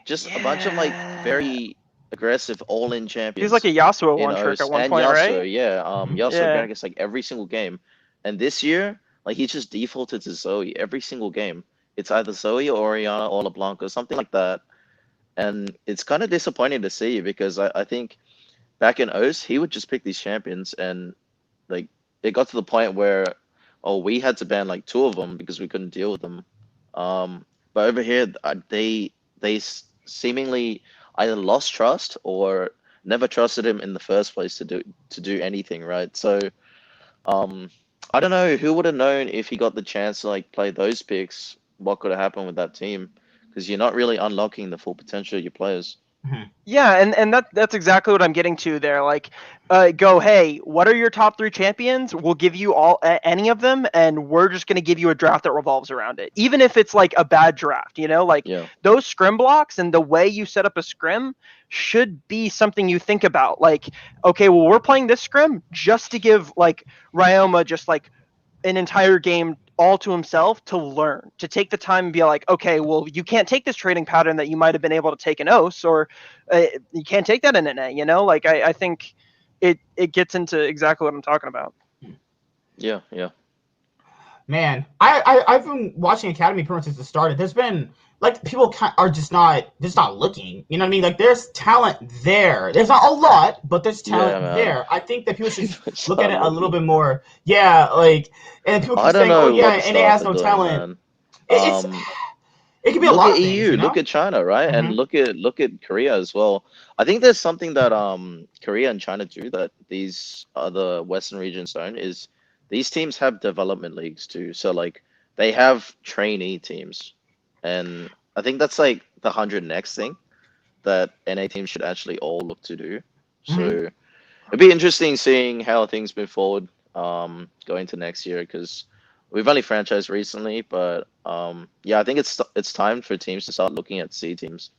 just a bunch of like Yeah, very aggressive all-in he was like champions a Yasuo in one trick at OS one and point, Yasuo, right? yeah. Yasuo Yeah. Gragas like every single game. And this year, like he just defaulted to Zoe every single game. It's either Zoe or Oriana or LeBlanc or something like that. And it's kind of disappointing to see because I think back in OS, he would just pick these champions and like it got to the point where we had to ban like two of them because we couldn't deal with them. But over here, seemingly either lost trust or never trusted him in the first place to do anything, right? So um, I don't know who would have known if he got the chance to like play those picks, what could have happened with that team because you're not really unlocking the full potential of your players. Yeah, and that's exactly what I'm getting to there. Like, go, hey, what are your top three champions? We'll give you all any of them, and we're just gonna give you a draft that revolves around it, even if it's like a bad draft. You know, like Yeah, those scrim blocks and the way you set up a scrim should be something you think about. Like, okay, well, we're playing this scrim just to give like Ryoma just like an entire game all to himself to learn, to take the time and be like, okay, well, you can't take this trading pattern that you might have been able to take in OS, or you can't take that in NA, you know? Like, I think it gets into exactly what I'm talking about. yeah, yeah. Man, I've been watching Academy pretty much since it started. There's been like people are just not looking. You know what I mean? Like there's talent there. There's not a lot, but there's Yeah, talent man. there. I think that people should People look at start it a little looking. bit more. Yeah, like and people I keep don't saying, "Oh know yeah, what the NA staff has are no doing, talent." man. It's it could be a Look lot at of things, EU, you look know. at China, right? And Hmm. look at Korea as well. I think there's something that Korea and China do that these other Western regions don't is these teams have development leagues too. So like they have trainee teams. And I think that's like the 100 next thing that NA teams should actually all look to do. So Hmm. it'd be interesting seeing how things move forward going to next year because we've only franchised recently, but yeah, I think it's time for teams to start looking at C teams.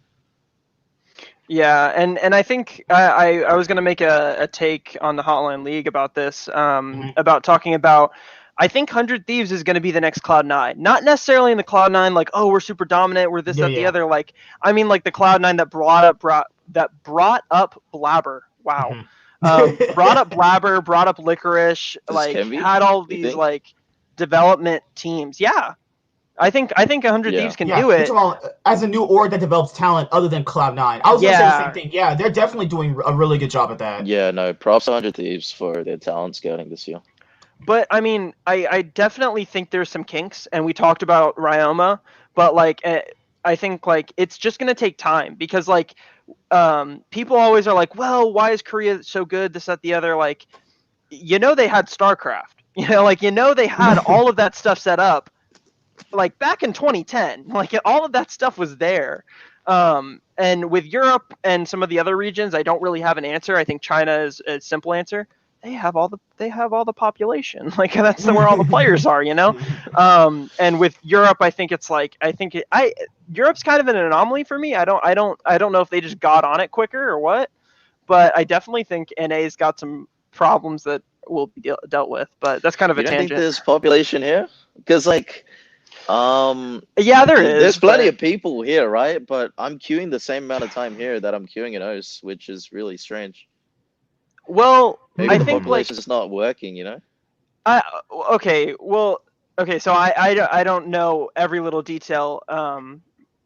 Yeah, and I think I was gonna make a take on the Hotline League about this, Hmm. about talking about. I think Hundred Thieves is going to be the next Cloud9. Not necessarily in the Cloud9 like, oh, we're super dominant, we're this, Yeah, that, the yeah. other. Like, I mean, like the Cloud9 that brought up Blabber. Wow, Hmm. brought up Blabber, brought up Licorice, This like can be, had all you these think? like development teams. Yeah, I think Hundred Yeah. Thieves can Yeah, do you're it. talking about as a new org that develops talent other than Cloud9. I was gonna say the same Yeah, thing. Yeah, they're definitely doing a really good job at that. Yeah, no, props to 100 Thieves for their talent scouting this year. but I mean, I definitely think there's some kinks, and we talked about Ryoma, but like, I think like it's just gonna take time because like, people always are like, well, why is Korea so good? This, that, the other. Like, they had StarCraft. Like they had all of that stuff set up. Like back in 2010, like all of that stuff was there. And with Europe and some of the other regions, I don't really have an answer. I think China is a simple answer. They have all the population. Like that's where all the players are. And with Europe, I think it's like Europe's kind of an anomaly for me. I don't know if they just got on it quicker or what, but I definitely think NA's got some problems that will be dealt with. But that's kind of a You don't think tangent. there's population here? Because like Yeah, there there's is, plenty but of people here, right? But I'm queuing the same amount of time here that I'm queuing in OS, which is really strange. well, Maybe I the think Hmm. population's like just not working, you know? I okay, well, okay, so I don't know every little detail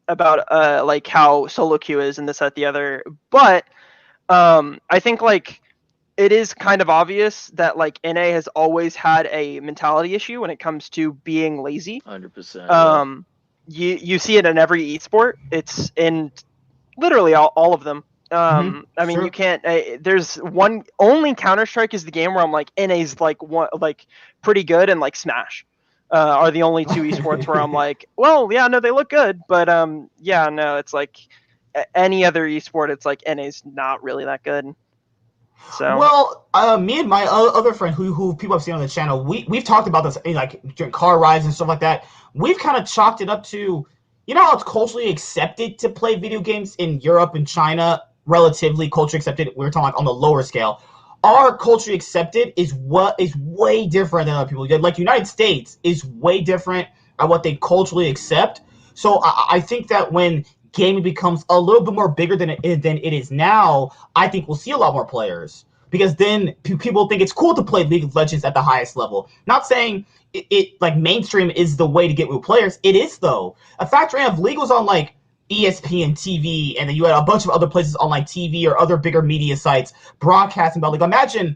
about like how solo queue is and this, that, the other, but I think like it is kind of obvious that like NA has always had a mentality issue when it comes to being lazy. 100%. You see it in every esport. It's in literally all of them. I mean, sure. you can't. There's one only Counter-Strike is the game where I'm like NA's like one like pretty good, and like Smash are the only two esports where I'm like, well, yeah, no, they look good, but yeah, no, it's like any other esport, it's like NA's not really that good. So Well, me and my other friend, who people have seen on the channel, we've talked about this like during car rides and stuff like that. We've kind of chalked it up to, you know, how it's culturally accepted to play video games in Europe and China, relatively culturally accepted. We're talking like on the lower scale. Our culturally accepted is what is way different than other people. Like United States is way different at what they culturally accept. So I think that when gaming becomes a little bit more bigger than it is now, I think we'll see a lot more players, because then people think it's cool to play League of Legends at the highest level. Not saying it like mainstream is the way to get new players. It is though. A factor of League was on like ESPN TV, and then you had a bunch of other places on like TV or other bigger media sites broadcasting about League. Imagine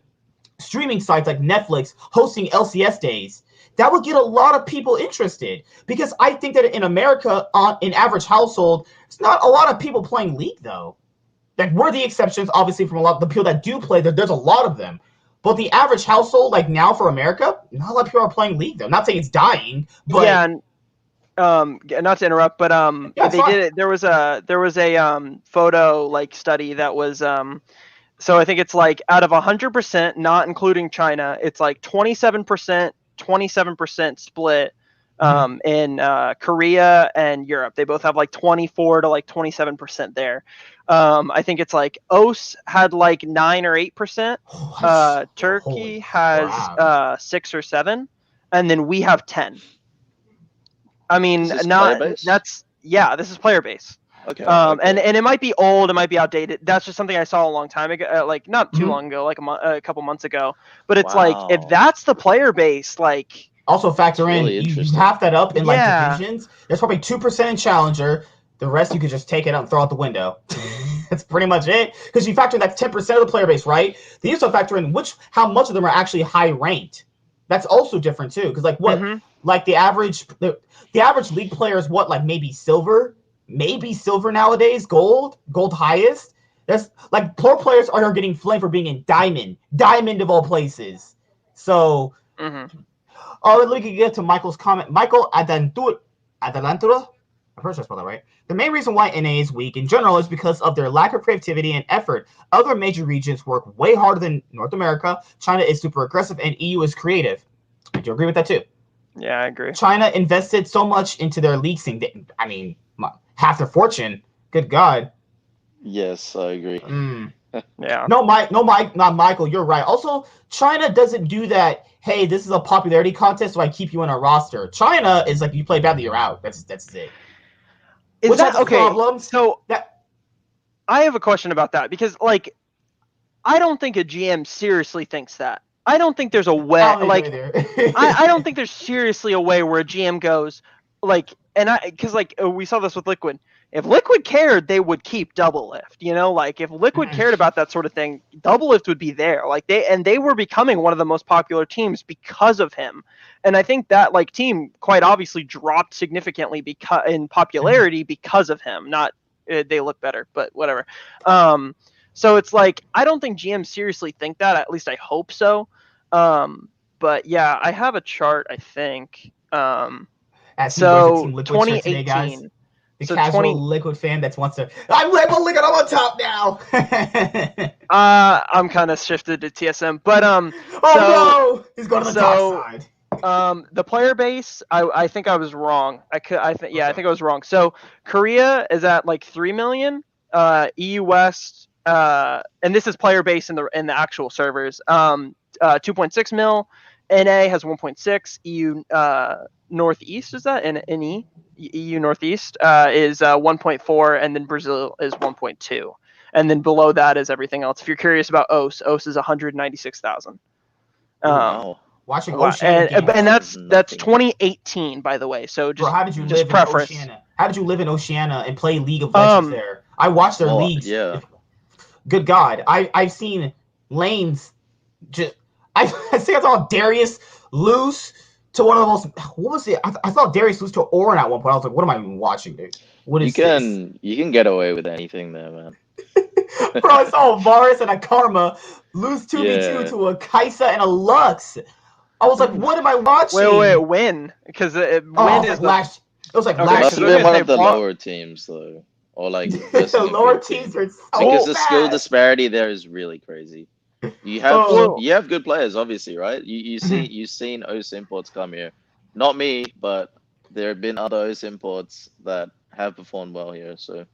streaming sites like Netflix hosting LCS days. That would get a lot of people interested, because I think that in America, on an average household, it's not a lot of people playing League though. Like, we're the exceptions, obviously, from a lot of the people that do play. There's a lot of them, but the average household, like now for America, not a lot of people are playing League though. I'm not saying it's dying, but yeah, and not to interrupt, but yeah, they did it. There was a photo like study that was so I think it's like out of 100%, not including China, it's like 27% split in Korea and Europe. They both have like 24 to like 27% there. I think it's like OS had like 9 or 8%. Turkey has 6 or 7, and then we have 10. I mean, Is this not player base? that's yeah. This is player base. Okay. And it might be old, it might be outdated. That's just something I saw a long time ago, like not too long ago, like a couple months ago. But it's like if Wow. that's the player base, like also factor That's in really you interesting. half that up in like Yeah. divisions. There's probably 2% in Challenger. The rest you could just take it out and throw out the window. That's pretty much it. Because you factor in that's 10% of the player base, right? Then you also factor in how much of them are actually high ranked. That's also different too. Because like what, like the average League player is what, like maybe silver nowadays, gold highest. That's like pro players are getting flamed for being in diamond of all places. So, let me get to Michael's comment. Michael Adantura. I'm pretty sure I spelled that right. The main reason why NA is weak in general is because of their lack of creativity and effort. Other major regions work way harder than North America. China is super aggressive, and EU is creative. Do you agree with that too? Yeah, I agree. China invested so much into their league scene. I mean, half their fortune. Good God. Yes, I agree. Yeah. No, not Michael. You're right. Also, China doesn't do that. Hey, this is a popularity contest, so I keep you in our roster. China is like, you play badly, you're out. That's it. Is Which that has okay? problems. So I have a question about that, because like I don't think a GM seriously thinks that. I don't think there's a way. I don't think there's seriously a way where a GM goes like, because like we saw this with Liquid. If Liquid cared, they would keep Doublelift. You know, like if Liquid cared about that sort of thing, Doublelift would be there. Like they were becoming one of the most popular teams because of him. And I think that like team quite obviously dropped significantly in popularity because of him. Not they look better, but whatever. So it's like I don't think GMs seriously think that. At least I hope so. But yeah, I have a chart, I think. So 2018. Today, guys. The so casual Liquid fan that wants to. I'm Liquid. I'm on top now. I'm kind of shifted to TSM, but oh no, he's going to the top side. The player base, I think I was wrong. I think I was wrong. So Korea is at like 3 million. EU West, and this is player base in the actual servers. 2.6 mil. NA has 1.6. EU Northeast, is that NE? EU Northeast is 1.4, and then Brazil is 1.2, and then below that is everything else. If you're curious about OS is 196,000. Wow. Watching Oceania and that's 2018, by the way. So just, how did you just live preference. in Oceania? How did you live in Oceania and play League of Legends there? I watched their leagues. Yeah. Good God, I've seen lanes just. I think I saw Darius lose to one of the most. What was it? I saw Darius lose to Orin at one point. I was like, what am I even watching, dude? What is this? You can get away with anything there, man. Bro, I saw a Varus and a Karma lose 2v2 Yeah. to a Kaisa and a Lux. I was like, what am I watching? Wait, win? Because Oh, win it is was like last. It was like Okay, It last must have I was been gonna one say of the Blanc- lower teams though, or like the versus a lower good team. teams are so Because the skill bad. disparity there is really crazy. Oh. You have good players, obviously, right? Mhm. You've seen OS imports come here. Not me, but there have been other OS imports that have performed well here. So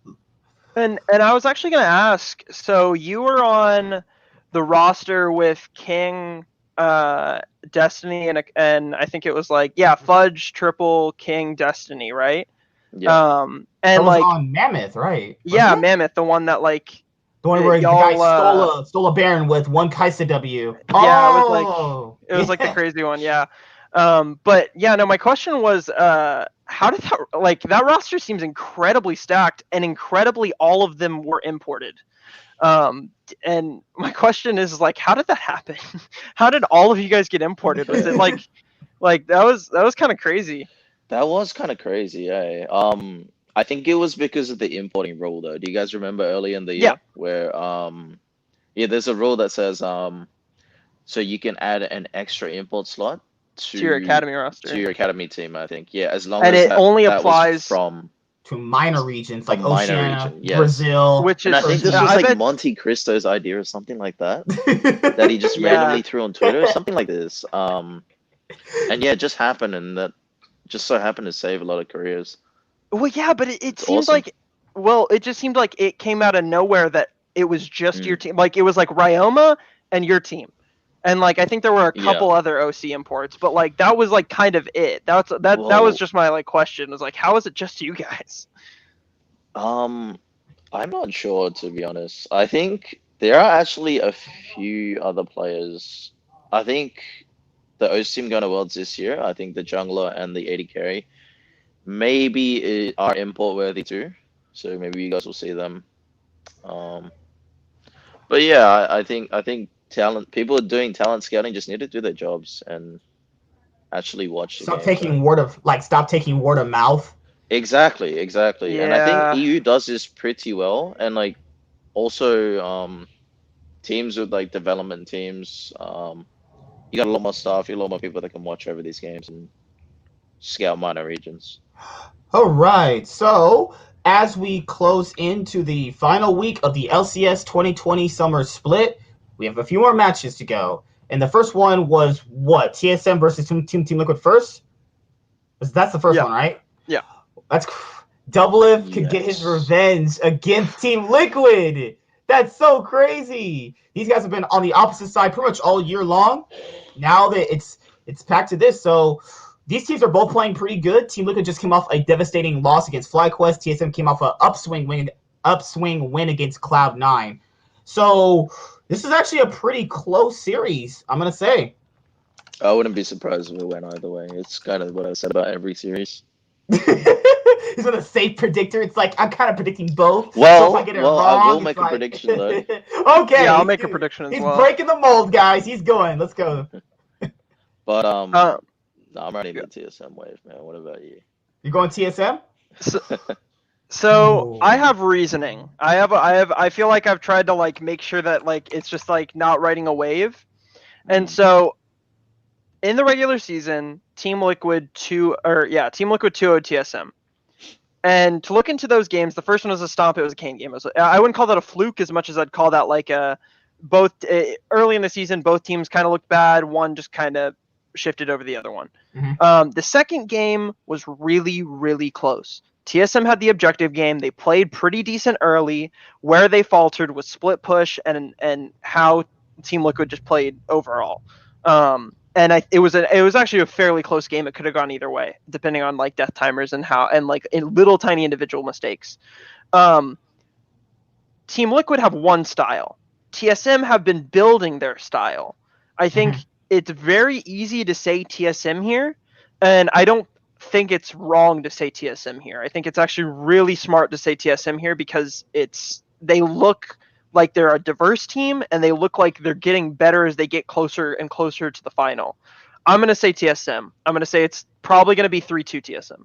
And I was actually gonna ask. So you were on the roster with King, Destiny, and I think it was like Fudge, Triple, King, Destiny, right? yeah, That And was like on Mammoth, right? Wasn't it? Mammoth, the one that like The one where the guy y'all stole a Baron with one Kaisa W. yeah, Oh, it was like the yeah. crazy one, yeah. But yeah, no, my question was, how did that like that roster seems incredibly stacked and incredibly all of them were imported. And my question is like, how did that happen? How did all of you guys get imported? Was it like that was kind of crazy? that was kind of crazy. Yeah. I think it was because of the importing rule, though. Do you guys remember early in the Yeah. year where yeah, there's a rule that says so you can add an extra import slot To your academy roster. to your academy team, I think. Yeah, as long And as it only that was applies from To minor regions a like minor Oceania, region, yes. Brazil. Which And I is think this Argentina. was I like bet Monte Cristo's idea or something like that, that he just Yeah. randomly threw on Twitter or something like this. And yeah, it just happened, and that just so happened to save a lot of careers. Well, yeah, but it It's seemed awesome. like, well, it just seemed like it came out of nowhere that it was just your Mm, team. Like it was like Ryoma and your team, and like I think there were a yeah. couple other OC imports, but like that was like kind of it. That was Well, just my like question. Was like, how is it just you guys? I'm not sure, to be honest. I think there are actually a few other players. I think the OS team going to Worlds this year, I think the jungler and the AD carry maybe are import worthy too. So maybe you guys will see them. But yeah, I think talent people doing talent scouting just need to do their jobs and actually watch the Stop games. taking word of mouth. Exactly. And I think Yeah. EU does this pretty well, and like also teams with like development teams, you got a lot more staff, you got a lot more people that can watch over these games and scout minor regions. All right. So, as we close into the final week of the LCS 2020 Summer Split, we have a few more matches to go. And the first one was what? TSM versus Team Liquid first? That's the first Yeah. one, right? Yeah. That's Doublelift could get his Yes. revenge against Team Liquid. That's so crazy. These guys have been on the opposite side pretty much all year long. Now that it's back to this, so these teams are both playing pretty good. Team Liquid just came off a devastating loss against FlyQuest. TSM came off an upswing win against Cloud9. So this is actually a pretty close series, I'm gonna say. I wouldn't be surprised if it went either way. It's kind of what I said about every series. He's with a safe predictor. It's like I'm kind of predicting both. Well, so if I get it well, wrong, I will it's make a like... prediction though. Okay. Yeah, I'll make a prediction as he's well. breaking the mold, guys. He's going. Let's go. But Uh, no, I'm riding the TSM wave, man. What about you? You're going TSM? So Oh. I have reasoning. I feel like I've tried to like make sure that like it's just like not riding a wave. And so in the regular season, Team Liquid 2 TSM. And to look into those games, the first one was a stomp, it was a Kane game. I wouldn't call that a fluke as much as I'd call that like a both early in the season both teams kind of looked bad, one just kind of shifted over the other one. Mm-hmm. The second game was really, really close. TSM had the objective game. They played pretty decent early. Where they faltered was split push and how Team Liquid just played overall. And it was actually a fairly close game. It could have gone either way, depending on like death timers and like in little tiny individual mistakes. Team Liquid have one style. TSM have been building their style. I think it's very easy to say TSM here, and I don't think it's wrong to say TSM here. I think it's actually really smart to say TSM here because they look like they're a diverse team, and they look like they're getting better as they get closer and closer to the final. I'm going to say TSM. I'm going to say it's probably going to be 3-2 TSM.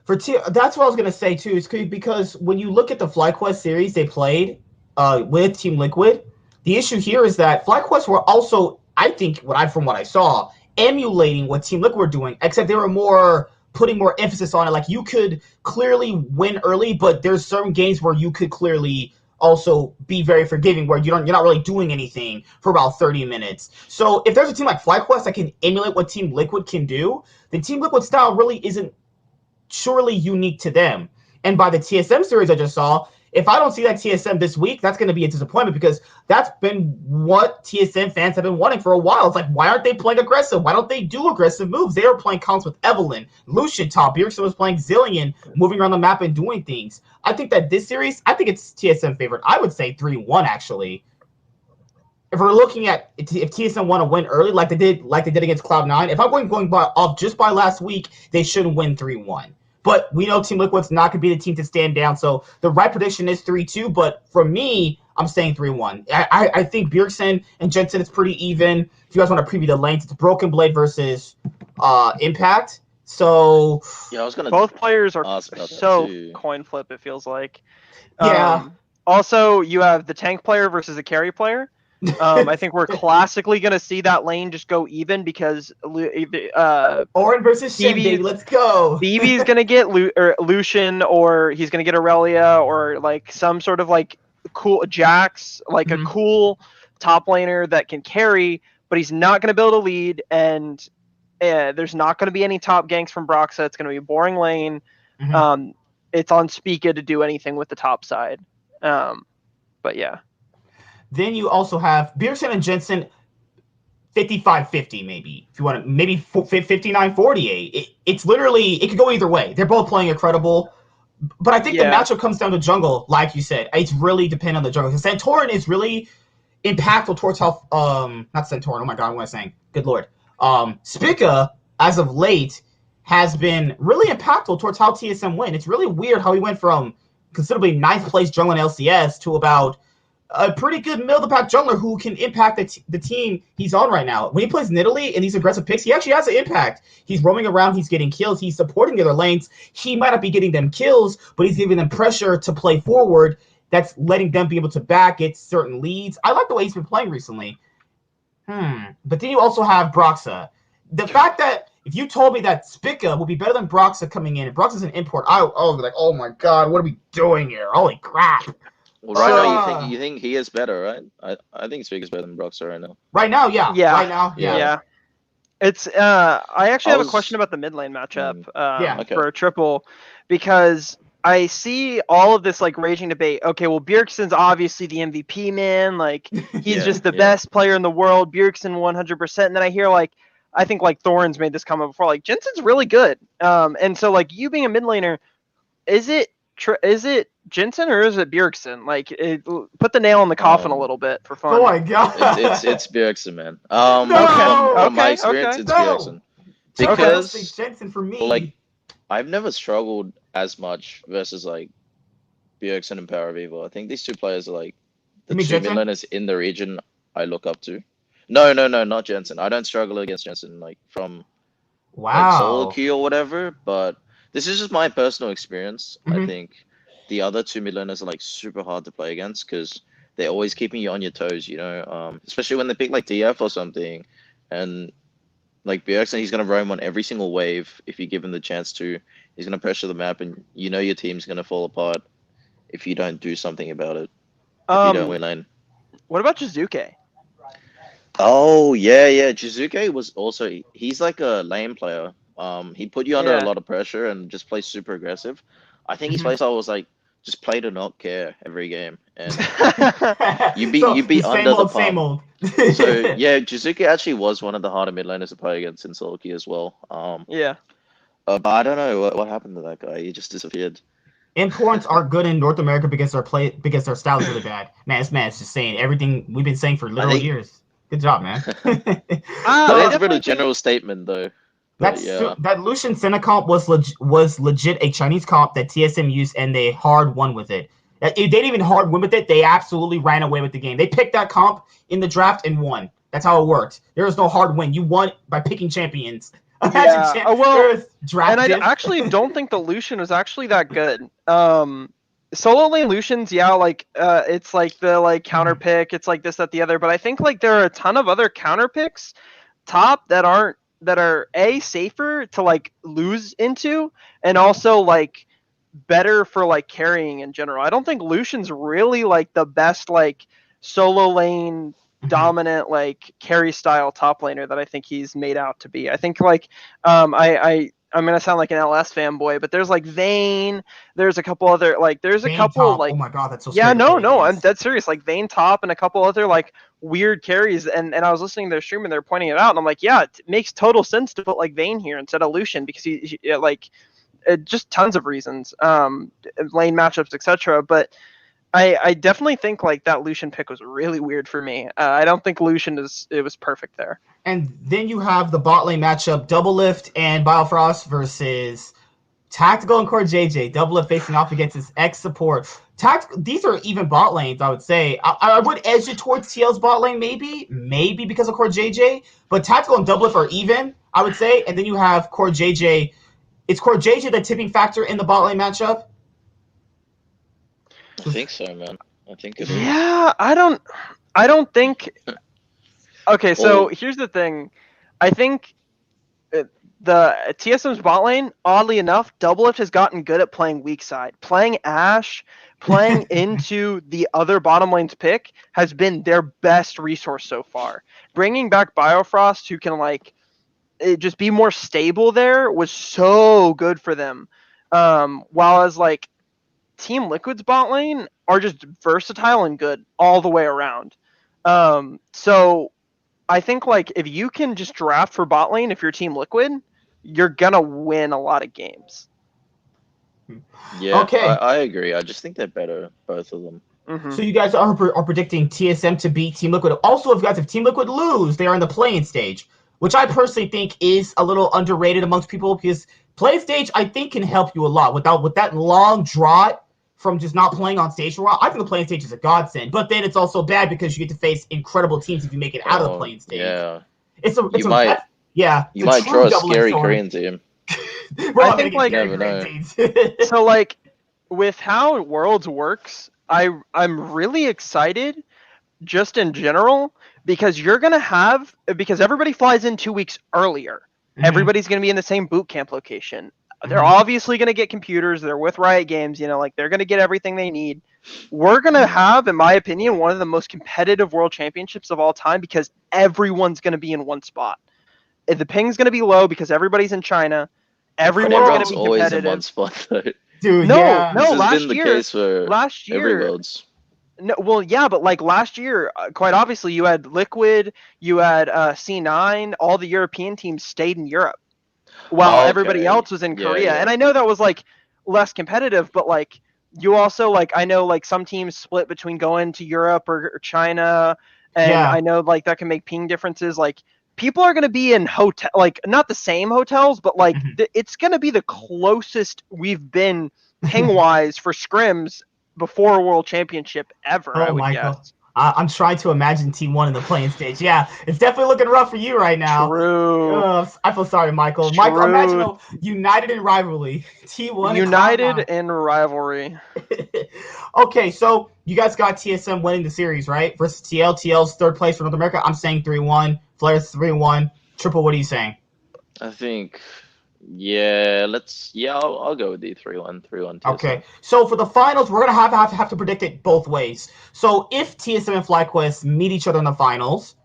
That's what I was gonna say too. Is because when you look at the FlyQuest series they played with Team Liquid, the issue here is that FlyQuest were also, I think, from what I saw, emulating what Team Liquid were doing, except they were putting more emphasis on it. Like, you could clearly win early, but there's certain games where you could clearly also be very forgiving, where you're not really doing anything for about 30 minutes. So if there's a team like FlyQuest that can emulate what Team Liquid can do, then Team Liquid style really isn't surely unique to them. And by the TSM series I just saw, if I don't see that TSM this week, that's going to be a disappointment, because that's been what TSM fans have been wanting for a while. It's like, why aren't they playing aggressive? Why don't they do aggressive moves? They were playing comps with Evelyn, Lucian top. Bjergsen was playing Zillion, moving around the map and doing things. I think that this series, I think it's TSM favorite. I would say 3-1 actually. If we're looking at if TSM want to win early, like they did against Cloud9, if I'm going off just by last week, they should win 3-1. But we know Team Liquid's not going to be the team to stand down, so the right prediction is 3-2. But for me, I'm saying 3-1. I think Bjergsen and Jensen is pretty even. If you guys want to preview the lanes, it's Broken Blade versus Impact. So Yeah, I was gonna. Both players are so coin flip, it feels like. Yeah. Also, you have the tank player versus the carry player. I think we're classically going to see that lane just go even, because Orin versus Shen, baby, let's go. BB is going to get Lucian, or he's going to get Aurelia, or like some sort of like cool Jax, like a cool top laner that can carry, but he's not going to be able to lead, and there's not going to be any top ganks from Broxa. It's going to be a boring lane. It's on Speaka to do anything with the top side. But yeah. Then you also have Bjergsen and Jensen 55-50 maybe. If you want to, maybe 59-48. It's literally, it could go either way. They're both playing incredible. But I think the matchup comes down to jungle, like you said. It's really dependent on the jungle. Because Santorin is really impactful towards how not Santorin, oh my god, what am I saying? Good lord. Spica, as of late, has been really impactful towards how TSM win. It's really weird how he went from considerably 9th place jungle in LCS to about a pretty good middle-of-the-pack jungler who can impact the team he's on right now. When he plays in Italy and these aggressive picks, he actually has an impact. He's roaming around, he's getting kills, he's supporting the other lanes. He might not be getting them kills, but he's giving them pressure to play forward. That's letting them be able to back get certain leads. I like the way he's been playing recently. But then you also have Broxa. The fact that if you told me that Spica will be better than Broxa coming in, and Broxa's an import, I would be like, oh my god, what are we doing here? Holy crap. Well, right now you think he is better, right? I think Speak is better than Broxer right now. Right now, yeah. Right now, yeah. It's I actually have a question about the mid lane matchup for a triple, because I see all of this like raging debate. Okay, well, Bjergsen's obviously the MVP man, like he's just the best player in the world. Bjergsen 100%. And then I hear I think Thorin's made this comment before, like Jensen's really good. And so like you being a mid laner, is it Jensen or is it Bjergsen? Like, put the nail in the coffin a little bit for fun. Oh my god! It's Bjergsen, man. From my experience, it's Bjergsen. Because Jensen for me. Well, I've never struggled as much versus Bjergsen and Paravivo. I think these two players are the two mid laners in the region I look up to. No, not Jensen. I don't struggle against Jensen from solo queue or whatever, but this is just my personal experience. I think the other two mid laners are super hard to play against because they're always keeping you on your toes, you know, especially when they pick DF or something. And Bjergsen, he's going to roam on every single wave if you give him the chance to. He's going to pressure the map, and you know your team's going to fall apart if you don't do something about it. If you don't win lane. What about Jizuke? Oh, yeah. Jizuke was also, he's a lane player. He put you under a lot of pressure and just plays super aggressive. I think his playstyle was just play to not care every game, and you be under the pump. Same old. So yeah, Jizuke actually was one of the harder mid laners to play against in solo queue as well. But I don't know what happened to that guy. He just disappeared. Imports are good in North America because their style is really bad. Man, this man's just saying everything we've been saying for literal years. Good job, man. That's a pretty general statement, though. That Lucian Senna comp was legit a Chinese comp that TSM used, and they hard won with it. They didn't even hard win with it. They absolutely ran away with the game. They picked that comp in the draft and won. That's how it worked. There was no hard win. You won by picking champions. Yeah. Draft And I diff. actually don't think the Lucian was actually that good. Solo lane Lucians, yeah, like it's like the like counter pick. It's like this, that, the other. But I think like there are a ton of other counter picks top that are A, safer to like lose into, and also like better for like carrying in general. I don't think Lucian's really like the best like solo lane dominant like carry style top laner that I think he's made out to be. I think like I'm gonna sound like an LS fanboy, but there's like Vayne, there's a couple other like there's a Vayne couple top. like Oh my god, that's so yeah, scary to play no, I'm against. dead serious. Like Vayne top and a couple other like weird carries, and I was listening to their stream and they're pointing it out, and I'm like, yeah, it makes total sense to put like Vayne here instead of Lucian because he like just tons of reasons, lane matchups, etc. But I definitely think like that Lucian pick was really weird for me. I don't think Lucian was perfect there. And then you have the bot lane matchup, Double Lift and Biofrost versus Tactical and Core JJ. Double Lift facing off against his X support. These are even bot lanes, I would say. I would edge it towards TL's bot lane, maybe because of Core JJ. But Tactical and Double Lift are even, I would say. And then you have Core JJ. Is Core JJ the tipping factor in the bot lane matchup? I think so, man. I think it is. Yeah, I don't think. Okay, so here's the thing. I think the TSM's bot lane, oddly enough, Double Lift has gotten good at playing weak side. Playing Ashe, playing into the other bottom lane's pick has been their best resource so far. Bringing back Biofrost, who can like just be more stable there, was so good for them. While as like Team Liquid's bot lane are just versatile and good all the way around. So I think like if you can just draft for bot lane if you're Team Liquid, you're gonna win a lot of games. Yeah, okay. I agree. I just think they're better, both of them. Mm-hmm. So you guys are predicting TSM to beat Team Liquid. Also, if Team Liquid lose, they are in the playing stage, which I personally think is a little underrated amongst people because play stage I think can help you a lot with that long drought from just not playing on stage for a while. I think the playing stage is a godsend, but then it's also bad because you get to face incredible teams if you make it out of the playing stage. Yeah, you might draw a scary Korean team. I think like so like with how Worlds works, I'm really excited just in general because because everybody flies in 2 weeks earlier. Mm-hmm. Everybody's going to be in the same boot camp location. They're obviously going to get computers. They're with Riot Games, like they're going to get everything they need. We're going to have, in my opinion, one of the most competitive world championships of all time because everyone's going to be in one spot. The ping's going to be low because everybody's in China. Everyone's going to be always competitive. In one spot, though. Dude, no, this has last been the year, case for last year, every Worlds. No, well, yeah, but like last year, quite obviously, you had Liquid, you had C9, all the European teams stayed in Europe, while everybody else was in Korea. Yeah. And I know that was like less competitive, but like you also like I know like some teams split between going to Europe or China, and I know like that can make ping differences. Like people are going to be in hotel, like not the same hotels, but like it's going to be the closest we've been ping wise for scrims before a world championship ever. I would guess. I'm trying to imagine T1 in the playing stage. Yeah, it's definitely looking rough for you right now. True. I feel sorry, Michael. True. Michael, imagine a united in rivalry. T1 united in rivalry. Okay, so you guys got TSM winning the series, right? Versus TL. TL's third place for North America. I'm saying 3-1. Flair's 3-1. Triple, what are you saying? I think... I'll go with the 3-1 TSM. Okay, so for the finals, we're gonna have to predict it both ways. So if TSM and FlyQuest meet each other in the finals,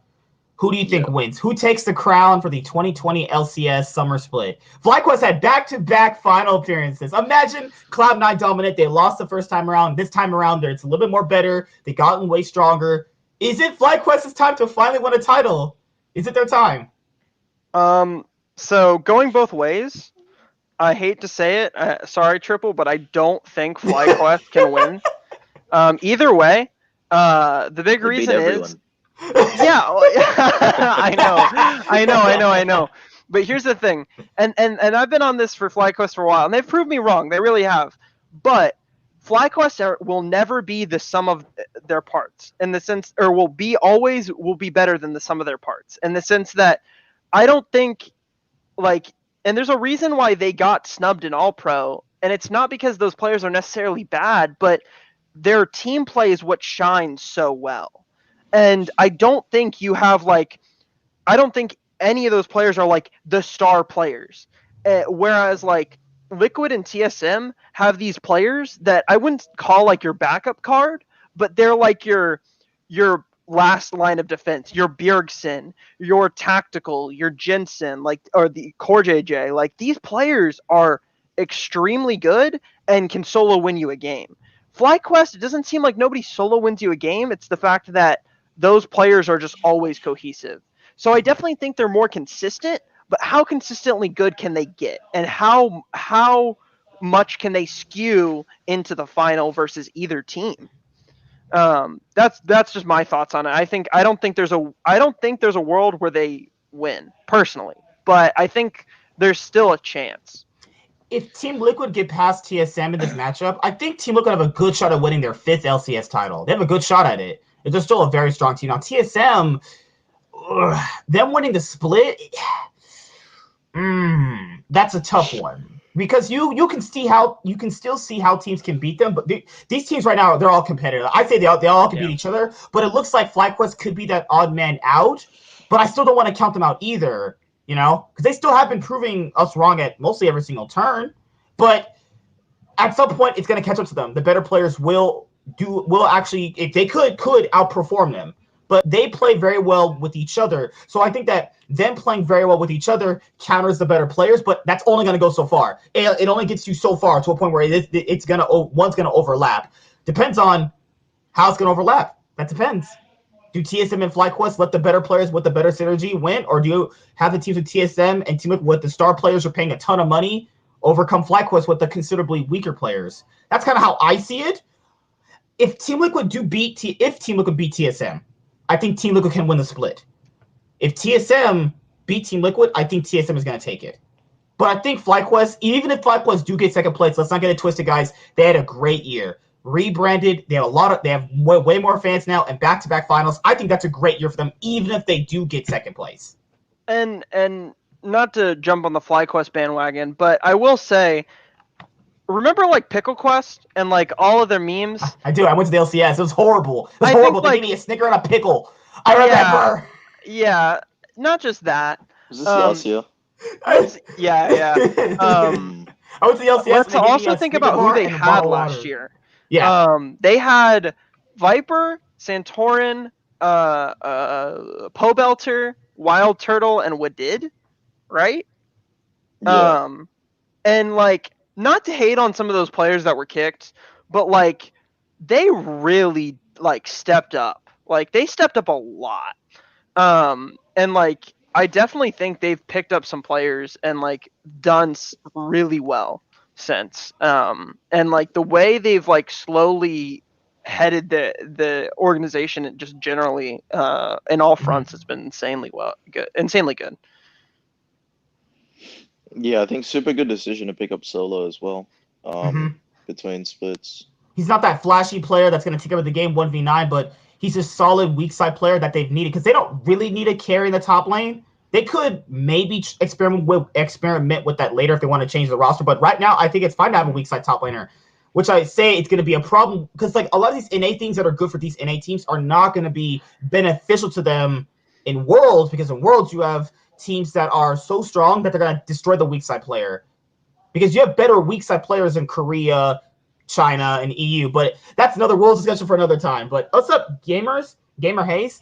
who do you think wins? Who takes the crown for the 2020 LCS Summer Split? FlyQuest had back-to-back final appearances. Imagine Cloud9 dominant. They lost the first time around. This time around, it's a little bit more better. They gotten way stronger. Is it FlyQuest's time to finally win a title? Is it their time? So going both ways, I hate to say it. Sorry, Triple, but I don't think FlyQuest can win. Either way, the big reason is, I know. But here's the thing, and I've been on this for FlyQuest for a while, and they've proved me wrong. They really have. But FlyQuest will never be the sum of their parts in the sense, or will be better than the sum of their parts in the sense that I don't think like, and there's a reason why they got snubbed in All Pro, and it's not because those players are necessarily bad, but their team play is what shines so well. And I don't think you have like, I don't think any of those players are like the star players. Whereas like Liquid and TSM have these players that I wouldn't call like your backup card, but they're like your last line of defense, your Bjergsen, your Tactical, your Jensen, like, or the Core JJ. Like, these players are extremely good and can solo win you a game. FlyQuest, it doesn't seem like nobody solo wins you a game. It's the fact that those players are just always cohesive. So I definitely think they're more consistent, but how consistently good can they get? And how much can they skew into the final versus either team? That's just my thoughts on it. I don't think there's a world where they win personally, but I think there's still a chance. If Team Liquid get past TSM in this matchup, I think Team Liquid have a good shot at winning their 5th LCS title. They have a good shot at it. They're still a very strong team. Now TSM, them winning the split, that's a tough one. Because you can still see how teams can beat them, but these teams right now, they're all competitive. I say they all can beat each other, but it looks like FlyQuest could be that odd man out. But I still don't want to count them out either, because they still have been proving us wrong at mostly every single turn. But at some point, it's going to catch up to them. The better players will actually, if they could outperform them. But they play very well with each other. So I think that them playing very well with each other counters the better players, but that's only going to go so far. It only gets you so far to a point where one's going to overlap. Depends on how it's going to overlap. That depends. Do TSM and FlyQuest let the better players with the better synergy win, or do you have the teams with TSM and Team Liquid with the star players are paying a ton of money overcome FlyQuest with the considerably weaker players? That's kind of how I see it. If Team Liquid beat TSM, I think Team Liquid can win the split. If TSM beat Team Liquid, I think TSM is going to take it. But I think FlyQuest, even if FlyQuest do get second place, let's not get it twisted, guys. They had a great year. Rebranded, they have way more fans now, and back-to-back finals. I think that's a great year for them, even if they do get second place. And not to jump on the FlyQuest bandwagon, but I will say, remember like Pickle Quest and like all of their memes? I do. I went to the LCS. It was horrible. It was horrible. They gave me a Snicker and a pickle. I remember. Yeah, not just that. Was this last year? Yeah. I went to the LCS. Let's also think about who they had last year. Yeah. They had Viper, Santorin, Pobelter, Wild Turtle, and Wadid, right? Yeah. And like, not to hate on some of those players that were kicked, but like, they really like stepped up. Like, they stepped up a lot. And like, I definitely think they've picked up some players and like done really well since. And like the way they've like slowly headed the organization and just generally in all fronts has been insanely good. Yeah, I think super good decision to pick up Solo as well. Between splits. He's not that flashy player that's going to take over the game 1v9, but he's a solid weak side player that they've needed because they don't really need a carry in the top lane. They could maybe experiment with that later if they want to change the roster, but right now I think it's fine to have a weak side top laner, which I say it's going to be a problem because like a lot of these NA things that are good for these NA teams are not going to be beneficial to them in Worlds, because in Worlds you have teams that are so strong that they're going to destroy the weak side player because you have better weak side players in Korea, China, and EU, but that's another Worlds discussion for another time. But what's up, gamers? Gamer Hayes?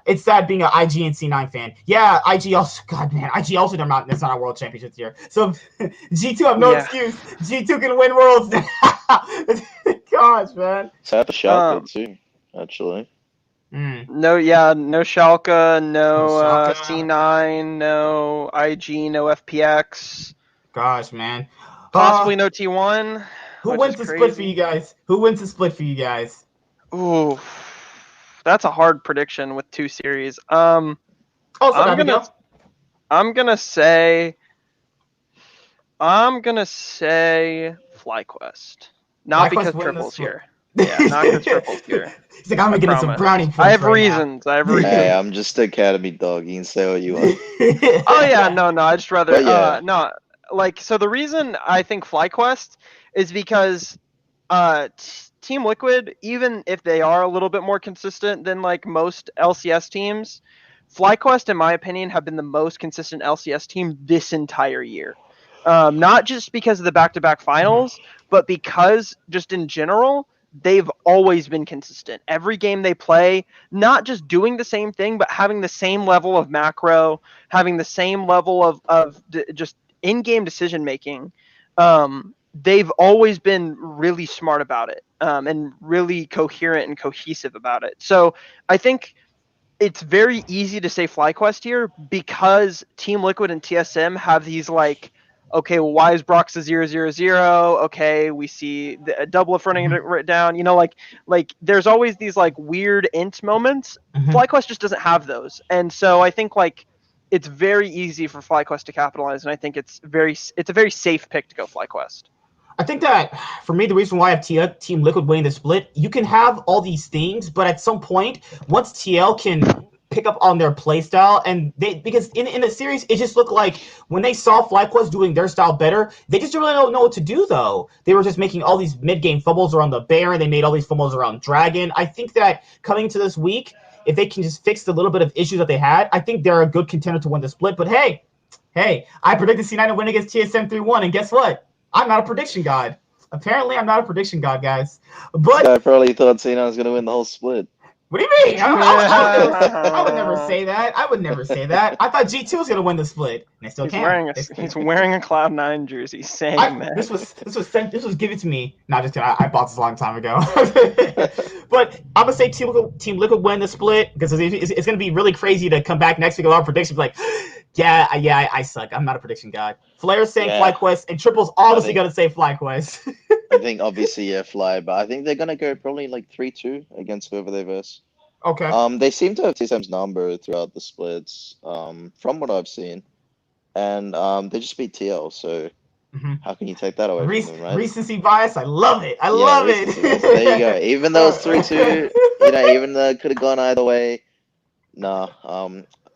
It's sad being an IG and C9 fan. Yeah, IG also, God man, IG also it's not a world championship year. So G2 have no excuse. G2 can win Worlds now. Gosh, man. Sad for Schalke too, actually. No Schalke, no C9, no IG, no FPX. Gosh, man. Possibly no T1. Who wins the split for you guys? Ooh, that's a hard prediction with 2 series. I'm gonna say FlyQuest. Not FlyQuest because win the triples split. here. Yeah, not because triples here. He's like, I'm I getting some promise. brownie points I have right reasons. I have reasons. Hey, I'm just an academy dog. You can say what you want. Oh yeah, no, I just rather But yeah. no, like, so the reason I think FlyQuest is because Team Liquid, even if they are a little bit more consistent than like most LCS teams, FlyQuest, in my opinion, have been the most consistent LCS team this entire year. Not just because of the back-to-back finals, but because just in general, they've always been consistent. Every game they play, not just doing the same thing, but having the same level of macro, having the same level of just in-game decision making. They've always been really smart about it, and really coherent and cohesive about it. So I think it's very easy to say FlyQuest here because Team Liquid and TSM have these like, okay, well, why is Brox a 0-0-0? Okay, we see a double of running it right down. You know, like there's always these like weird int moments. FlyQuest just doesn't have those, and so I think like it's very easy for FlyQuest to capitalize, and I think it's a very safe pick to go FlyQuest. I think that for me, the reason why I have Team Liquid winning the split, you can have all these things, but at some point, once TL can pick up on their play style, and because in the series, it just looked like when they saw FlyQuest doing their style better, they just really don't know what to do though. They were just making all these mid-game fumbles around the Baron, they made all these fumbles around Dragon. I think that coming to this week, if they can just fix the little bit of issues that they had, I think they're a good contender to win the split. But hey, I predicted C9 to win against TSM 3-1, and guess what? I'm not a prediction god. Apparently, I'm not a prediction god, guys. But I probably thought Cena was gonna win the whole split. what do you mean? I would never say that. I would never say that. I thought G2 was gonna win the split, and they still can't. He's wearing a Cloud9 jersey, saying that. This was given to me. Not just kidding. I bought this a long time ago. But I'm gonna say Team Liquid win the split because it's gonna be really crazy to come back next week with our predictions like. Yeah, I suck. I'm not a prediction god. Flair's saying FlyQuest, and Triple's obviously going to say FlyQuest. I think obviously Fly, but I think they're gonna go probably like 3-2 against whoever they verse. Okay. They seem to have TSM's number throughout the splits, from what I've seen, and they just beat TL. So how can you take that away from them, right? Recency bias. I love it. I love it. There you go. Even though it's 3-2, even though it could have gone either way. Nah.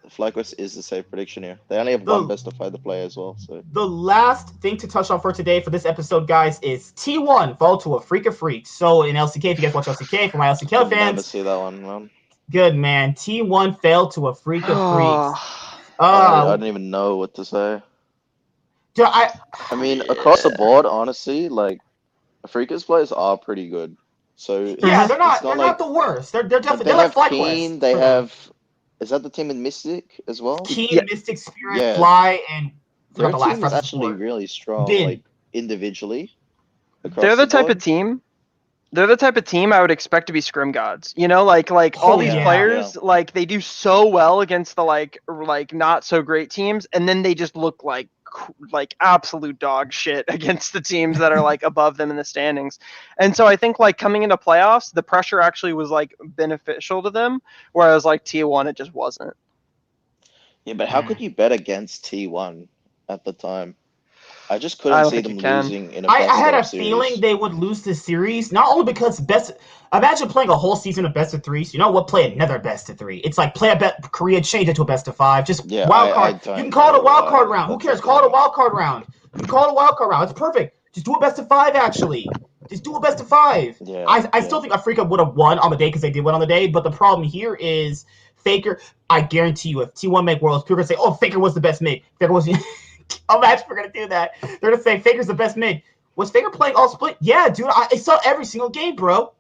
FlyQuest is the safe prediction here. They only have one best of 5 to play as well. So the last thing to touch on for today for this episode, guys, is T1 fall to Afreeca Freecs. So in LCK, if you guys watch LCK, for my LCK fans, never see that one, man. Good man. T1 fell to Afreeca Freecs. I don't even know what to say. I mean, across the board, honestly, like Afreeca's players are pretty good. So yeah, they're not the worst. They're definitely they have FlyQuest. Keen, they have. Is that the team in Mystic as well? Keen, Mystic, Spirit, Fly, and their team is actually really strong, like individually. They're the type of team. They're the type of team I would expect to be scrim gods. You know, like all these players, like they do so well against the like not so great teams, and then they just look like absolute dog shit against the teams that are like above them in the standings. And so I think like coming into playoffs, the pressure actually was like beneficial to them, whereas like T1 it just wasn't. Yeah, but how could you bet against T1 at the time? I just couldn't see them losing in a best I had a series. feeling they would lose this series, not only because imagine playing a whole season of best of 3s. You know what? Play another best of 3. It's like play Korea, change it to a best of 5. Just wild card. You can call it a wild card round. Who cares? Call it a wild card round. You can call it a wild card round. It's perfect. Just do a best of 5. Actually, just do a best of 5. Yeah, I still think Afreeca would have won on the day because they did win on the day. But the problem here is Faker. I guarantee you, if T1 make Worlds, people are gonna say, "Oh, Faker was the best mid. Faker was." Imagine we're gonna do that. They're gonna say Faker's the best mid. Was Faker playing all split? Yeah, dude. I saw every single game, bro.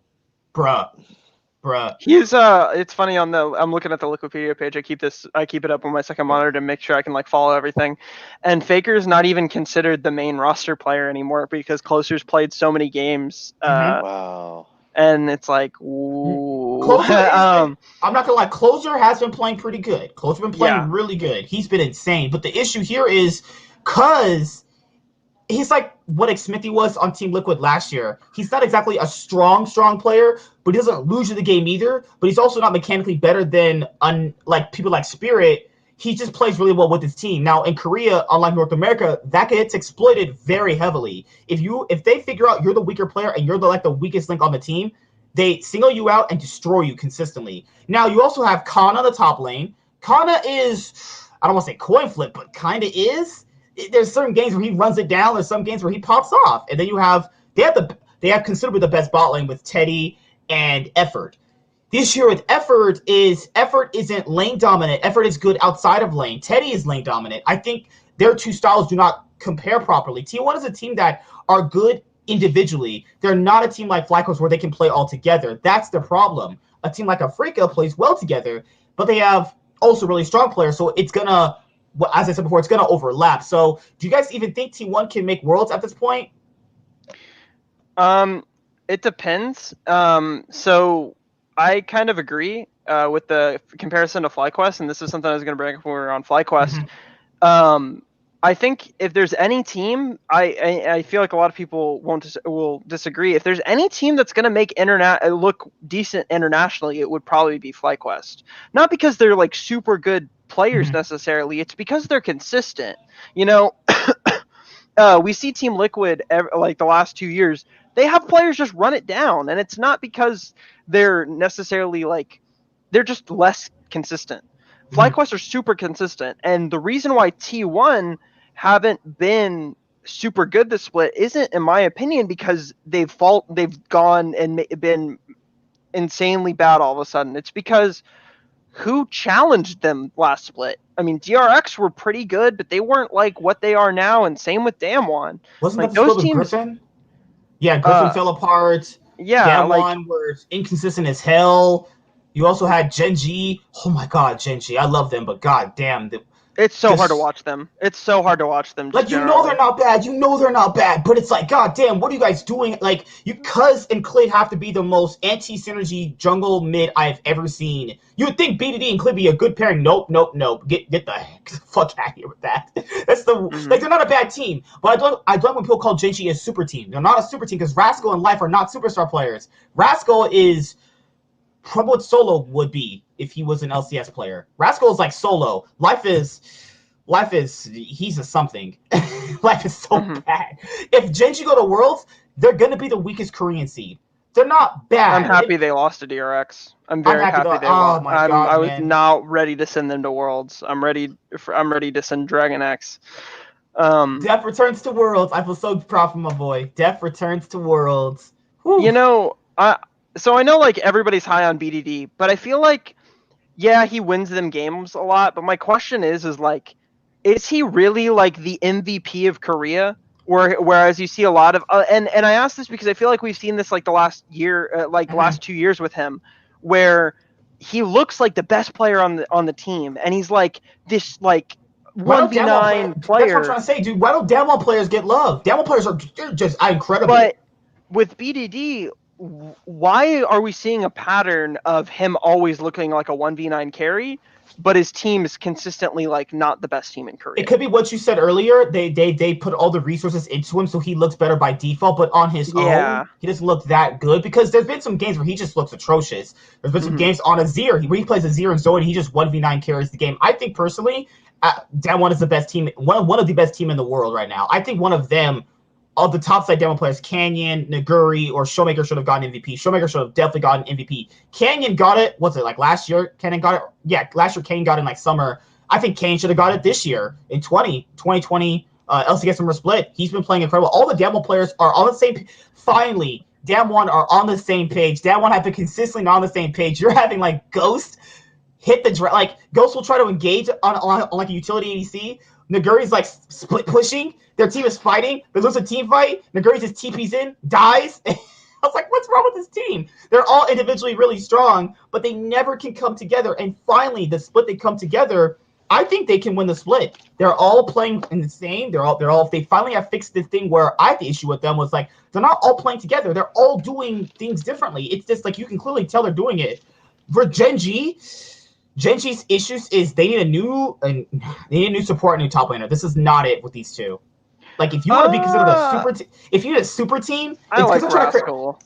Bruh. He's it's funny I'm looking at the Wikipedia page. I keep it up on my second monitor to make sure I can like follow everything. And Faker's not even considered the main roster player anymore because Closer's played so many games. Wow. And it's like, ooh. I'm not gonna lie, Closer has been playing pretty good. Closer's been playing really good. He's been insane. But the issue here is because he's like what Smithy was on Team Liquid last year. He's not exactly a strong player, but he doesn't lose you the game either. But he's also not mechanically better than like people like Spirit. he just plays really well with his team. Now in Korea, unlike North America, that gets exploited very heavily. If they figure out you're the weaker player and you're the weakest link on the team, they single you out and destroy you consistently. Now you also have Kana on the top lane. Kana is, I don't want to say coin flip, but kind of is. There's certain games where he runs it down. There's some games where he pops off, and then they have considerably the best bot lane with Teddy and Effort. This year with Effort isn't lane dominant. Effort is good outside of lane. Teddy is lane dominant. I think their two styles do not compare properly. T1 is a team that are good individually. They're not a team like FlyQuest where they can play all together. That's the problem. A team like Afreeca plays well together, but they have also really strong players, so it's gonna, as I said before, it's gonna overlap. So do you guys even think T1 can make Worlds at this point? It depends. So I kind of agree with the comparison to FlyQuest, and this is something I was going to bring up when we were on FlyQuest. Mm-hmm. I think if there's any team, I feel like a lot of people will disagree. If there's any team that's going to make look decent internationally, it would probably be FlyQuest. Not because they're like super good players necessarily. It's because they're consistent. You know, we see Team Liquid like the last 2 years. They have players just run it down, and it's not because they're necessarily they're just less consistent. FlyQuest are super consistent, and the reason why T1 haven't been super good this split isn't, in my opinion, because they've gone and been insanely bad all of a sudden. It's because who challenged them last split? I mean, DRX were pretty good, but they weren't like what they are now, and same with Damwon. Wasn't that the split with Griffin? Yeah, Griffin fell apart. Yeah, Damwon was inconsistent as hell. You also had Genji. Oh my god, Genji. I love them, but god damn. It's so hard to watch them. It's so hard to watch them. Like, you know they're not bad. You know they're not bad. But it's like, god damn, what are you guys doing? Like, Cuz and Clid have to be the most anti-synergy jungle mid I've ever seen. You would think BDD and Clid be a good pairing. Nope. Get the fuck out of here with that. That's like, they're not a bad team. But I don't when people call Genji a super team. They're not a super team because Rascal and Life are not superstar players. Rascal is probably what Solo would be if he was an LCS player. Rascal is like Solo. Life is he's a something. Life is so bad. If Genji go to Worlds, they're gonna be the weakest Korean seed. They're not bad. I'm happy they lost to DRX. I'm very happy they lost. Oh my god, I was not ready to send them to Worlds. I'm ready to send Dragon X. Def returns to Worlds. I feel so proud for my boy. Def returns to Worlds. Whew. You know, so I know like everybody's high on BDD, but I feel like, yeah, he wins them games a lot. But my question is like, is he really like the MVP of Korea? Whereas you see a lot of and I ask this because I feel like we've seen this like the last year, last 2 years with him, where he looks like the best player on the team, and he's like this like 1v9 player. That's what I'm trying to say, dude. Why don't Damwon players get love? Damwon players are just incredible. But with BDD, why are we seeing a pattern of him always looking like a 1v9 carry, but his team is consistently like not the best team in Korea? It could be what you said earlier. They put all the resources into him so he looks better by default, but on his own, he doesn't look that good because there's been some games where he just looks atrocious. There's been some games on Azir where he plays Azir and Zoe and he just 1v9 carries the game. I think personally, Damwon is the best team, one of the best team in the world right now. I think one of them, of the top side Damwon players, Canyon, Naguri, or Showmaker should have gotten MVP. Showmaker should have definitely gotten MVP. Canyon got it, what's it, like last year? Canyon got it? Yeah, last year Canyon got it in like summer. I think Canyon should have got it this year in 2020 LCS Summer Split. He's been playing incredible. All the Damwon players are on the same finally, Damwon are on the same page. Damwon have been consistently not on the same page. You're having like Ghost hit the like Ghost will try to engage on like a utility ADC. Naguri's like split pushing. Their team is fighting. They lose a team fight. Naguri just TPs in, dies. I was like, what's wrong with this team? They're all individually really strong, but they never can come together. And finally, the split they come together, I think they can win the split. They're all playing in the same. They finally have fixed the thing where I had the issue with them was like, they're not all playing together. They're all doing things differently. It's just like, you can clearly tell they're doing it. For Genji's issues is they need a new support, a new top laner. This is not it with these two. Like, if you want to be considered a super team, if you need a super team, I like Rascal.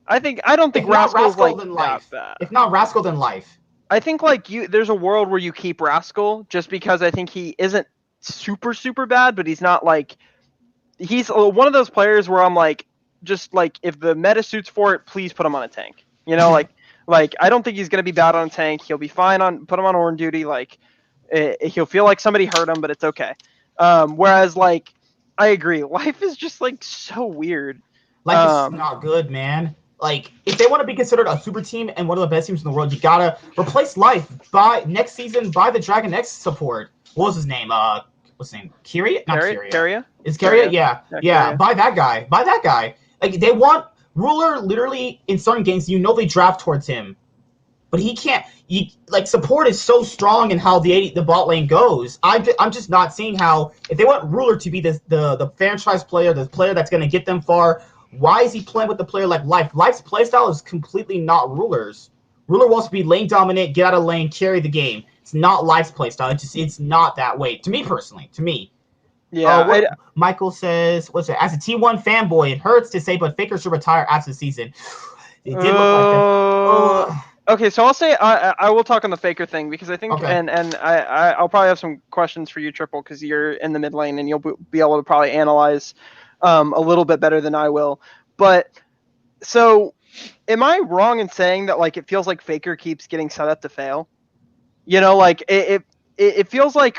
I don't think Rascal's like that bad. If not Rascal, then Life. I think like there's a world where you keep Rascal just because I think he isn't super bad, but he's not like he's one of those players where I'm like just like if the meta suits for it, please put him on a tank. You know, like I don't think he's gonna be bad on a tank. He'll be fine on put him on Ornn duty. Like he'll feel like somebody hurt him, but it's okay. Whereas like I agree, life is just like so weird. Life is not good, man. Like, if they want to be considered a super team and one of the best teams in the world, you gotta replace Life by next season by the Dragon X support. What was his name? What's his name? Kyria? Not Kyria. Kyria? Is Kyria? Yeah. Kyria. Buy that guy. Buy that guy. Like, they want Ruler literally in certain games, you know they draft towards him. But he can't. Support is so strong in how the bot lane goes. I'm just not seeing how, if they want Ruler to be the franchise player, the player that's going to get them far, why is he playing with the player like Life? Life's playstyle is completely not Ruler's. Ruler wants to be lane dominant, get out of lane, carry the game. It's not Life's playstyle. It's not that way. To me personally. To me. Yeah. Michael says, what's it? As a T1 fanboy, it hurts to say, but Faker should retire after the season. It did look like that. Okay, so I'll say I will talk on the Faker thing because I think and I'll probably have some questions for you, Triple, because you're in the mid lane and you'll be able to probably analyze a little bit better than I will. But so, am I wrong in saying that like it feels like Faker keeps getting set up to fail? You know, like it feels like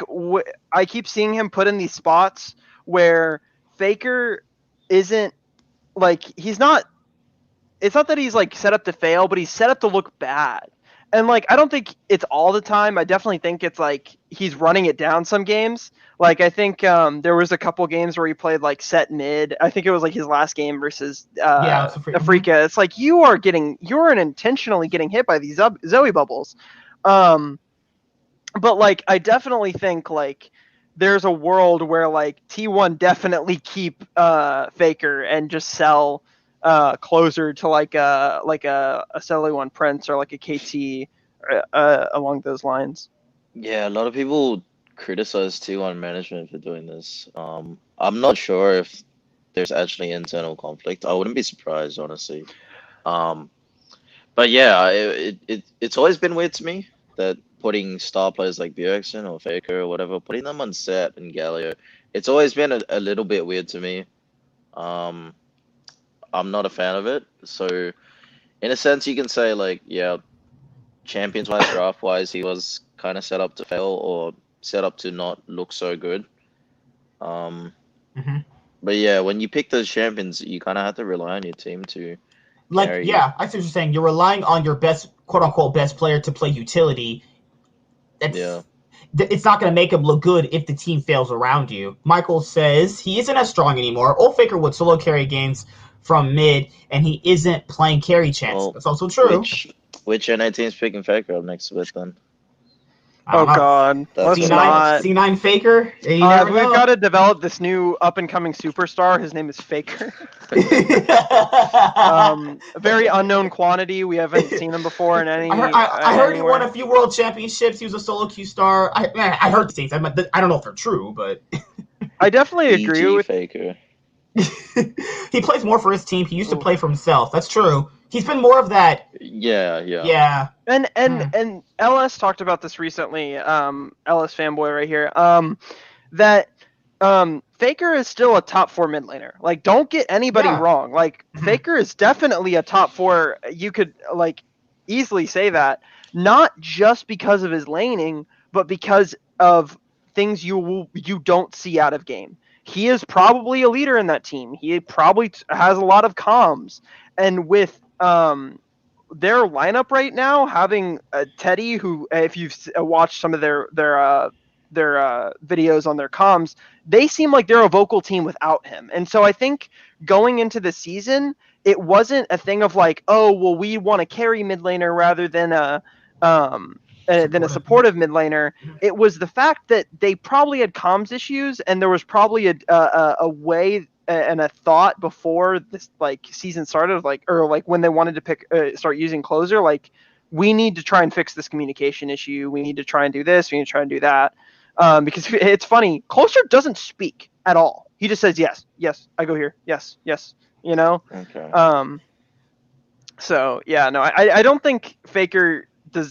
I keep seeing him put in these spots where Faker isn't like he's not. It's not that he's like set up to fail, but he's set up to look bad. And like I don't think it's all the time. I definitely think it's like he's running it down some games. Like I think there was a couple games where he played like set mid. I think it was like his last game versus Afreeca. It's like you're intentionally getting hit by these Zoe bubbles. But like I definitely think like there's a world where like T1 definitely keep Faker and just sell closer to like a Celly One Prince or like a KT along those lines. Yeah, a lot of people criticize T1 management for doing this. I'm not sure if there's actually internal conflict. I wouldn't be surprised, honestly. But yeah, it's always been weird to me that putting star players like Bjergsen or Faker or whatever, putting them on Set and Galio, it's always been a little bit weird to me. I'm not a fan of it. So, in a sense, you can say, like, yeah, champions-wise, draft-wise, he was kind of set up to fail or set up to not look so good. But yeah, when you pick those champions, you kind of have to rely on your team to carry you. I see what you're saying. You're relying on your best, quote-unquote, best player to play utility. It's not going to make him look good if the team fails around you. Michael says he isn't as strong anymore. Old Faker would solo carry games from mid, and he isn't playing carry chance. Well, that's also true. Which NA team's picking Faker up next with then? Oh God, let's not. C9 Faker. We've got to develop this new up and coming superstar. His name is Faker. A very unknown quantity. We haven't seen him before in any. I heard he won a few world championships. He was a solo Q star. I heard things. I don't know if they're true, but I definitely agree with Faker. He plays more for his team. He used to play for himself. That's true. He's been more of that. Yeah. And LS talked about this recently. LS fanboy right here. That Faker is still a top 4 mid laner. Like, don't get anybody wrong. Like, Faker is definitely a top 4. You could like easily say that, not just because of his laning, but because of things you don't see out of game. He is probably a leader in that team. He probably has a lot of comms. And with their lineup right now, having Teddy, who, if you've watched some of their videos on their comms, they seem like they're a vocal team without him. And so I think going into the season, it wasn't a thing of like, oh, well, we want to carry mid laner rather than a supportive mid laner. It was the fact that they probably had comms issues, and there was probably a way and a thought before this like season started, or when they wanted to start using closer, like, we need to try and fix this communication issue. We need to try and do this. We need to try and do that. Because it's funny, closer doesn't speak at all. He just says yes, I go here, yes. Okay. So yeah, no, I don't think Faker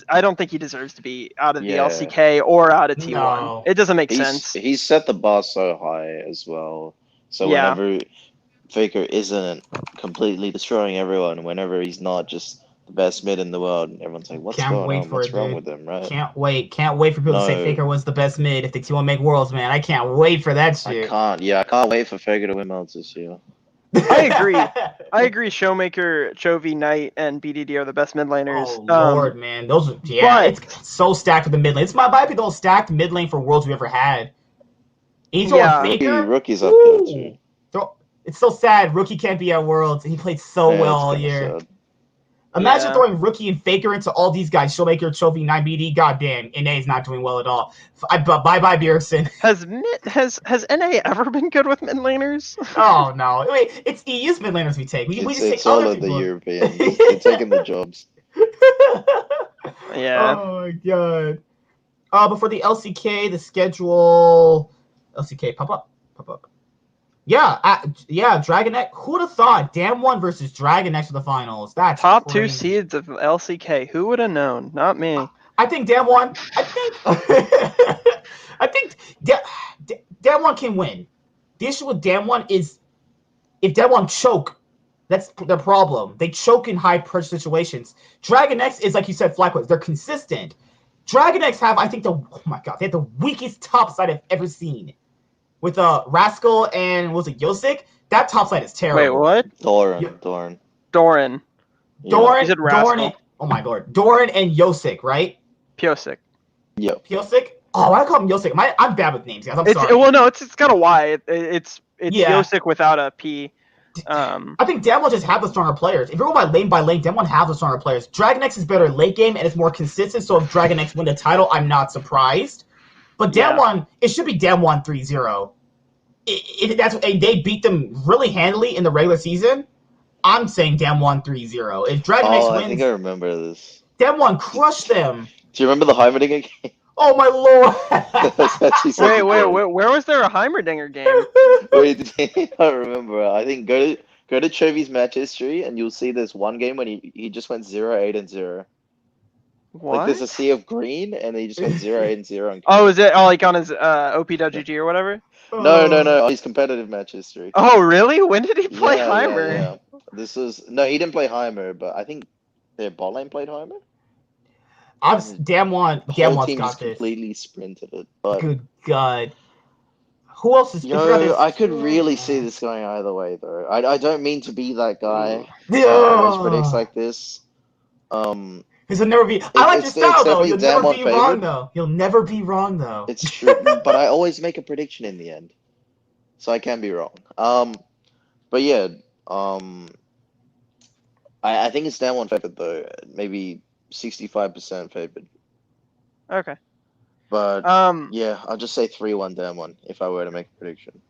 I don't think he deserves to be out of the Yeah. LCK or out of T1. No. It doesn't make sense. He's set the bar so high as well. So Yeah. whenever Faker isn't completely destroying everyone, whenever he's not just the best mid in the world, and everyone's like, what's Can't going wait on? for What's it, wrong dude. with him, right? Can't wait for people to say No. Faker was the best mid if the T1 make Worlds, man. I can't wait for that shit. I can't wait for Faker to win Worlds this year. I agree. Showmaker, Chovy, Knight, and BDD are the best mid laners. Oh lord, man, those are it's so stacked with the mid lane. It's might be the most stacked mid lane for Worlds we ever had. He's throwing Faker. Rookie's up there too. It's so sad. Rookie can't be at Worlds. He played so well all year. Sad. Imagine throwing Rookie and Faker into all these guys. Showmaker, Chovy, 9BD. Goddamn, NA is not doing well at all. Bye, Bjergsen. Has NA ever been good with mid laners? Oh no, wait, it's EU's mid laners we take. We just take all other of people. the Europeans. They're taking the jobs. Yeah. Oh my god. But for the LCK, the schedule. LCK, pop up. Yeah, DragonX. Who would have thought? Damn1 versus DragonX for the finals. That's top crazy. 2 seeds of LCK. Who would have known? Not me. I think Damn1. I think Damn1 can win. The issue with Damn1 is if Damn1 choke, that's the problem. They choke in high pressure situations. DragonX is like you said, FlyQuest. They're consistent. DragonX have, I think, they have the weakest top side I've ever seen. With Rascal and was it Yosik? That top side is terrible. Wait, what? Doran. Doran. You said Rascal. Oh my lord. Doran and Yosik, right? Piosik. Yep. Piosik? Oh, I call him Yosik. I'm bad with names, guys. I'm sorry. Well, no, it's got a Y. It's Yeah. Yosik without a P. I think Damwon just have the stronger players. If you're going by lane, Damwon have the stronger players. DragonX is better late game and it's more consistent. So if DragonX win the title, I'm not surprised. But Damwon, it should be Damwon 3-0. They beat them really handily in the regular season. I'm saying Damwon 3-0. If DragonX wins, I think I remember this. Damwon crushed them. Do you remember the Heimerdinger game? Oh my lord! Wait, where was there a Heimerdinger game? Wait, I remember. I think go to Chovy's match history and you'll see this one game when he just went 0-8-0. What? Like there's a sea of green and he just went 0-8-0. Oh, is it like on his OPWG or whatever? No, on his competitive match history. Oh, really? When did he play Heimer? Yeah. He didn't play Heimer, but I think their bot lane played Heimer. Damwon team got just this. completely sprinted it. But Good God. Who else is? I could really see this going either way, though. I don't mean to be that guy who predicts like this. He'll never be. I like your style though. You'll never be wrong though. You'll never be wrong though. It's true, but I always make a prediction in the end, so I can be wrong. But yeah, I think it's Damwon favored though. Maybe 65% favored. Okay. But yeah, I'll just say 3-1 Damwon if I were to make a prediction.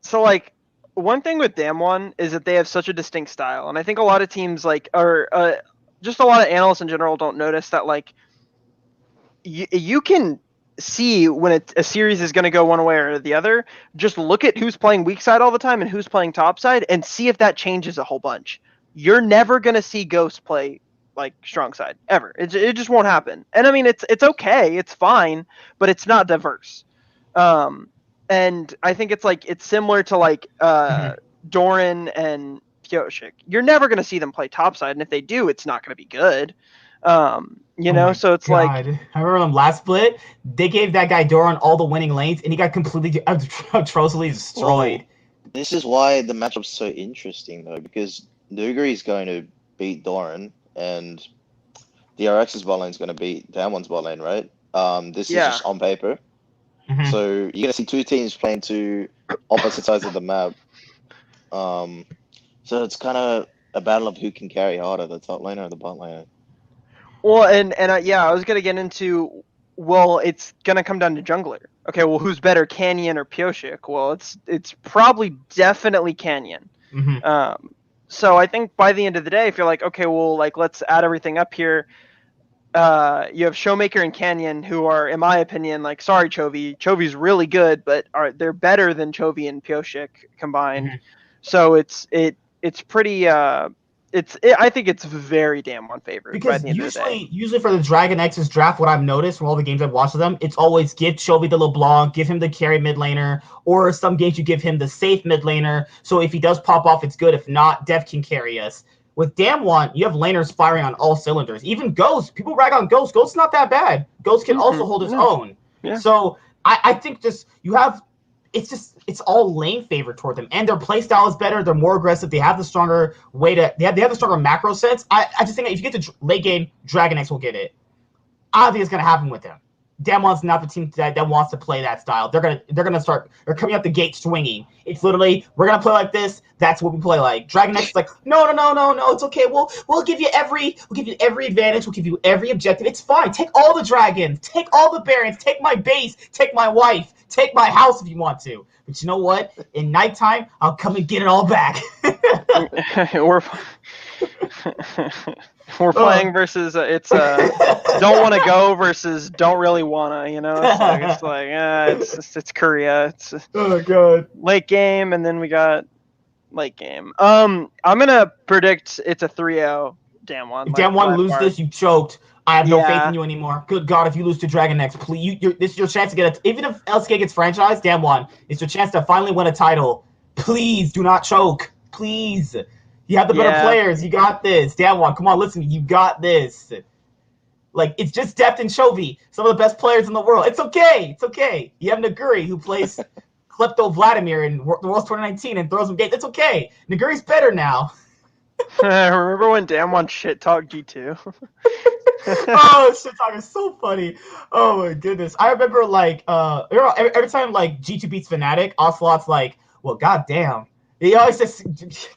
So like one thing with Damwon is that they have such a distinct style, and I think a lot of teams just a lot of analysts in general don't notice that like you can see when a series is going to go one way or the other. Just look at who's playing weak side all the time and who's playing top side, and see if that changes a whole bunch. You're never going to see Ghost play like strong side ever. It just won't happen. And I mean, it's okay, it's fine, but it's not diverse. And I think it's similar to like Doran and Pioshik. You're never going to see them play topside, and if they do, it's not going to be good. So it's like I remember them last split. They gave that guy Doran all the winning lanes, and he got completely atrociously destroyed. Well, this is why the matchup's so interesting though, because Nuguri is going to beat Doran, and DRX's bot lane is going to beat Damwon's bot lane, right? This is just on paper. Mm-hmm. So you're going to see two teams playing two opposite sides of the map. So it's kind of a battle of who can carry harder, the top laner or the bot laner. Well, and I was going to get into, well, it's going to come down to jungler. Okay, well, who's better, Canyon or Pioshik? Well, it's probably definitely Canyon. Mm-hmm. So I think by the end of the day, if you're like, okay, well, like let's add everything up here. You have Showmaker and Canyon, who are, in my opinion, like, sorry, Chovy. Chovy's really good, but they're better than Chovy and Pioshik combined. Mm-hmm. So it's pretty I think it's very damn unfavored by Because the end of the day. usually for the Dragon X's draft, what I've noticed from all the games I've watched of them, it's always give Chovy the LeBlanc, give him the carry mid laner, or some games you give him the safe mid laner. So if he does pop off, it's good. If not, Dev can carry us. With Damwon, you have laners firing on all cylinders. Even Ghost, people rag on Ghost. Ghost's not that bad. Ghost can also hold his own. Yeah. So I think it's all lane favor toward them, and their playstyle is better. They're more aggressive. They have the stronger they have the stronger macro sense. I just think that if you get to late game, Dragon X will get it. I don't think it's gonna happen with them. Damwon's not the team that wants to play that style. They're coming up the gate swinging. It's literally, we're gonna play like this. That's what we play like. Dragon X is like, no, it's okay. We'll give you every advantage. We'll give you every objective. It's fine. Take all the dragons. Take all the barons. Take my base. Take my wife. Take my house if you want to. But you know what? In nighttime, I'll come and get it all back. We're playing versus it's don't want to go versus don't really wanna, it's Korea. It's oh god. Late game, and then we got late game. I'm gonna predict it's a 3-0 Damwon. If Damwon lose this, you choked. I have no faith in you anymore. Good God, if you lose to Dragon X, please, this is your chance to get even if LCK gets franchised, Damwon, it's your chance to finally win a title. Please do not choke. Please. You have the better players. You got this. Damwon, come on, listen. You got this. Like, it's just depth and Chovy. Some of the best players in the world. It's okay. It's okay. You have Naguri, who plays Klepto Vladimir in the World's 2019 and throws him gates. It's okay. Naguri's better now. Remember when Damwon shit talked G2? Oh, shit talk is so funny. Oh my goodness. I remember every time like G2 beats Fnatic, Ocelot's like, well, goddamn. He always says,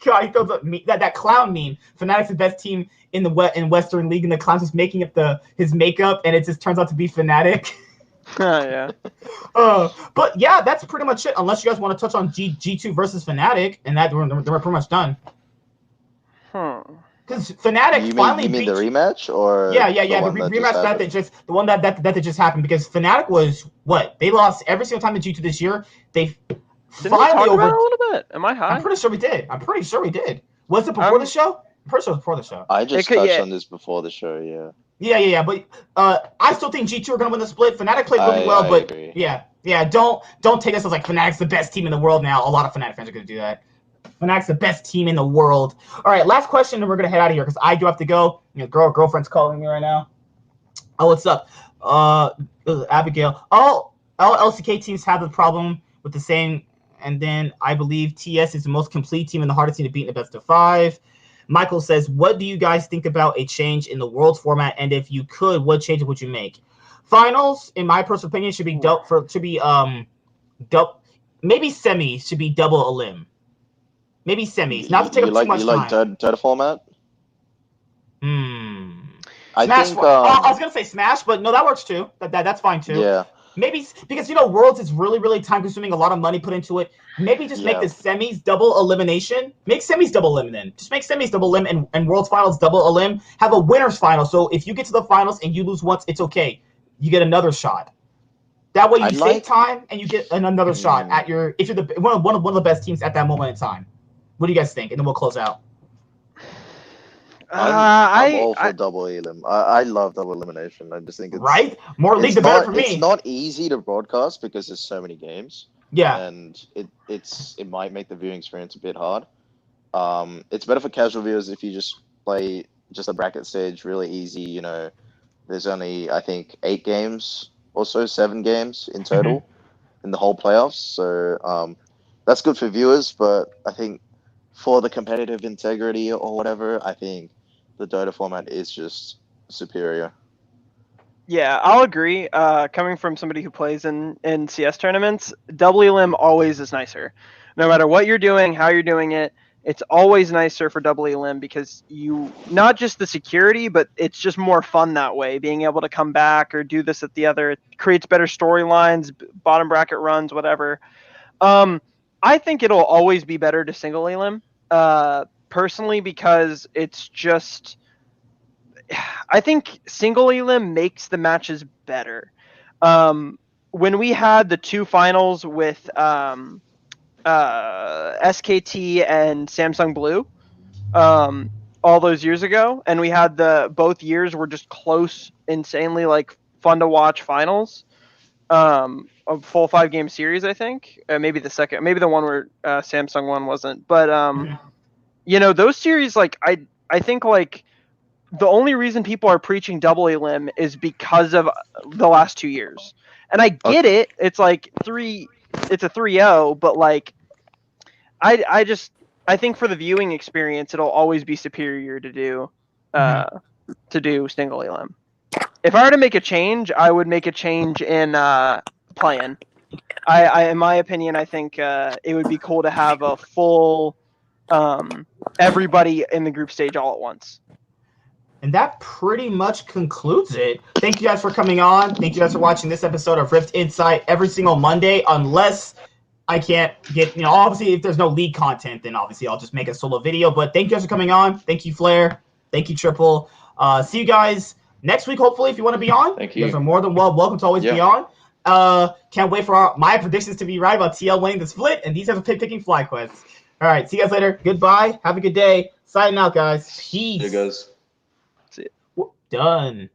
God, he throws up that clown meme. Fnatic's the best team in Western League, and the clown's just making up his makeup, and it just turns out to be Fnatic. Yeah. But yeah, that's pretty much it. Unless you guys want to touch on G2 versus Fnatic, and that we're pretty much done. Because Fnatic finally beat the rematch, or the one that just happened, because Fnatic was what they lost every single time to G2 this year. They Didn't we talk about it a little bit? Am I high? I'm pretty sure we did. Was it before the show? I'm pretty sure it was before the show. I just touched on this before the show. Yeah. But I still think G2 are gonna win the split. Fnatic played really well, but agree. yeah. Don't take this as like Fnatic's the best team in the world now. A lot of Fnatic fans are gonna do that. Fnatic's the best team in the world. All right, last question, and we're gonna head out of here because I do have to go. Girlfriend's calling me right now. Oh, what's up? Abigail. All LCK teams have the problem with the same, and then I believe TS is the most complete team and the hardest team to beat in the best of 5. Michael says, what do you guys think about a change in the Worlds format, and if you could, what changes would you make? Finals, in my personal opinion, should be maybe semis should be double a limb. Maybe semis, not to take up too much time. You like Dota format? I was gonna say Smash, but no, that works too. That's fine too. Yeah. Maybe because Worlds is really, really time consuming, a lot of money put into it. Maybe just make the semis double elimination. Make semis double elim then. Just make semis double elim and Worlds finals double elim. Have a winners final. So if you get to the finals and you lose once, it's okay. You get another shot. That way you save time and you get another shot at if you're one of the best teams at that moment in time. What do you guys think? And then we'll close out. I'm all for double elim. I love double elimination. I just think it's right. More league the better for me. It's not easy to broadcast because there's so many games. Yeah, and it might make the viewing experience a bit hard. It's better for casual viewers if you just play just a bracket stage, really easy. There's only I think 8 games or so, 7 games in total in the whole playoffs. So that's good for viewers, but I think for the competitive integrity or whatever, I think the Dota format is just superior. Yeah, I'll agree. Coming from somebody who plays in CS tournaments, double elim always is nicer. No matter what you're doing, how you're doing it, it's always nicer for double elim because you not just the security, but it's just more fun that way. Being able to come back or do this at the other, it creates better storylines, bottom bracket runs, whatever. I think it'll always be better to single elim, personally, because it's just. I think single elim makes the matches better. When we had the 2 finals with SKT and Samsung Blue, all those years ago, and we had both years were just close, insanely like fun to watch finals. A full 5-game series, I think. Maybe the second, maybe the one where Samsung won wasn't. But those series, like I think like the only reason people are preaching double elim is because of the last 2 years. And I get it. It's like it's a 3-0, but like I think for the viewing experience, it'll always be superior to do single elim. If I were to make a change, I would make a change in play-in. In my opinion, I think it would be cool to have a full everybody in the group stage all at once. And that pretty much concludes it. Thank you guys for coming on. Thank you guys for watching this episode of Rift Insight every single Monday, unless I can't get, obviously if there's no league content, then obviously I'll just make a solo video. But thank you guys for coming on. Thank you, Flair. Thank you, Triple. See you guys next week, hopefully, if you want to be on. Thank you. You guys are more than welcome to always be on. Can't wait for my predictions to be right about TL winning the split, and these guys are picking FlyQuest. All right, see you guys later. Goodbye. Have a good day. Signing out, guys. Peace. See you guys. See you. Done.